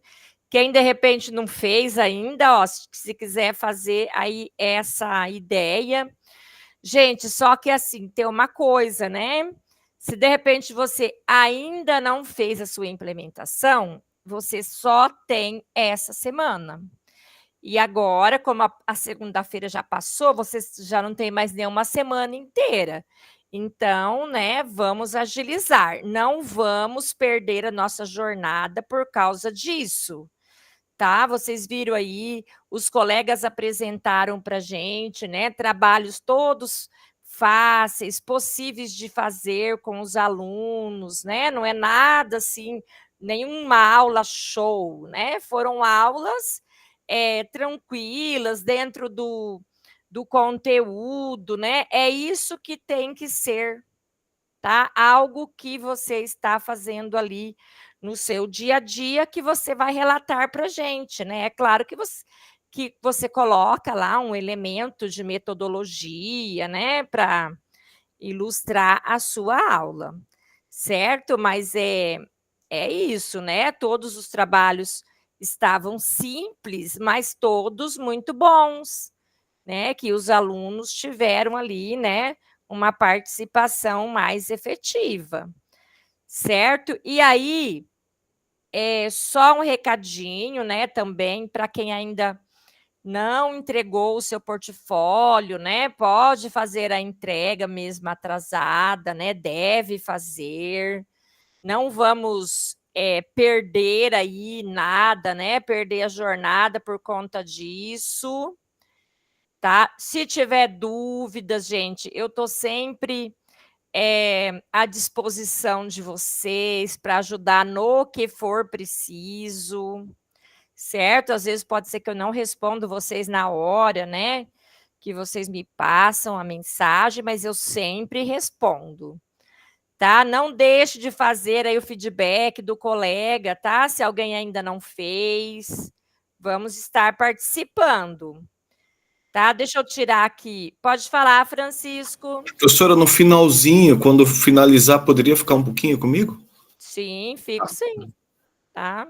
Quem, de repente, não fez ainda, ó, se quiser fazer aí essa ideia. Gente, só que assim, tem uma coisa, né? Se, de repente, você ainda não fez a sua implementação, você só tem essa semana. E agora, como a segunda-feira já passou, você já não tem mais nenhuma semana inteira. Então, né, vamos agilizar. Não vamos perder a nossa jornada por causa disso, tá? Vocês viram aí, os colegas apresentaram para a gente, né, trabalhos todos fáceis, possíveis de fazer com os alunos, né? Não é nada assim, nenhuma aula show, né? Foram aulas tranquilas, dentro do conteúdo, né? É isso que tem que ser, tá? Algo que você está fazendo ali no seu dia a dia, que você vai relatar para a gente, né? É claro que você coloca lá um elemento de metodologia, né? Para ilustrar a sua aula, certo? Mas é isso, né? Todos os trabalhos estavam simples, mas todos muito bons, né? Que os alunos tiveram ali, né? Uma participação mais efetiva, certo? E aí, só um recadinho, né? Também para quem ainda não entregou o seu portfólio, né? Pode fazer a entrega mesmo atrasada, né? Deve fazer. Não vamos perder aí nada, né? Perder a jornada por conta disso, tá? Se tiver dúvidas, gente, eu tô sempre à disposição de vocês para ajudar no que for preciso, certo? Às vezes pode ser que eu não respondo vocês na hora, né? Que vocês me passam a mensagem, mas eu sempre respondo. Tá? Não deixe de fazer aí o feedback do colega, tá? Se alguém ainda não fez, vamos estar participando. Tá? Deixa eu tirar aqui. Pode falar, Francisco. Professora, no finalzinho, quando finalizar, poderia ficar um pouquinho comigo? Sim, fico sim. Tá?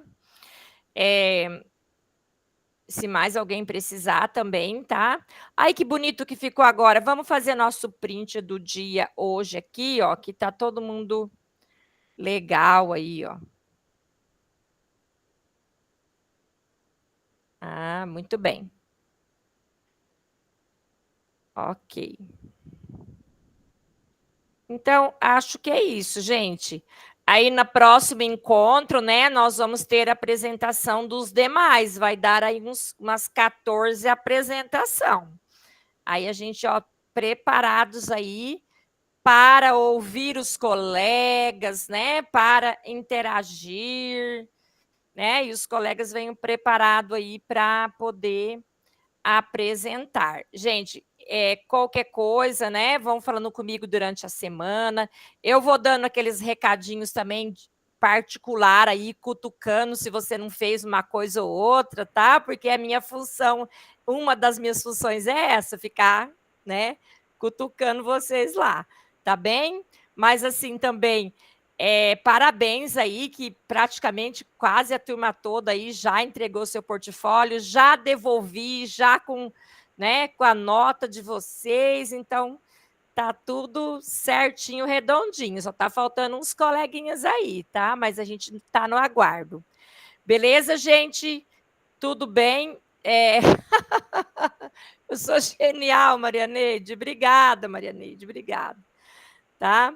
Se mais alguém precisar também, tá? Ai, que bonito que ficou agora. Vamos fazer nosso print do dia hoje aqui, ó, que tá todo mundo legal aí, ó. Ah, muito bem. Ok. Então, acho que é isso, gente. Aí, no próximo encontro, né, nós vamos ter a apresentação dos demais. Vai dar aí umas 14 apresentação. Aí a gente, ó, preparados aí para ouvir os colegas, né, para interagir, né, e os colegas venham preparados aí para poder apresentar. Gente, qualquer coisa, né, vão falando comigo durante a semana. Eu vou dando aqueles recadinhos também particular aí, cutucando se você não fez uma coisa ou outra, tá? Porque a minha função, uma das minhas funções é essa, ficar, né, cutucando vocês lá, tá bem? Mas assim também, parabéns aí, que praticamente quase a turma toda aí já entregou seu portfólio, já devolvi, já com, né, com a nota de vocês, então tá tudo certinho, redondinho, só tá faltando uns coleguinhas aí, tá? Mas a gente tá no aguardo. Beleza, gente? Tudo bem? Eu sou genial, Marianeide. Obrigada, Marianeide, obrigada. Tá?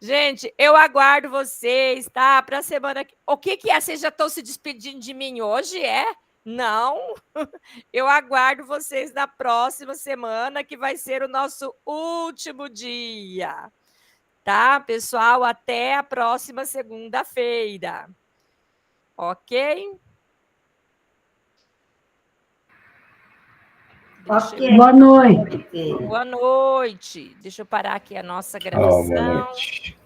Gente, eu aguardo vocês, tá? Para a semana que... O que é? Vocês já estão se despedindo de mim hoje, é? Não. Eu aguardo vocês na próxima semana, que vai ser o nosso último dia. Tá, pessoal? Até a próxima segunda-feira. Ok? Ok. Boa noite. Boa noite. Deixa eu parar aqui a nossa gravação. Boa noite.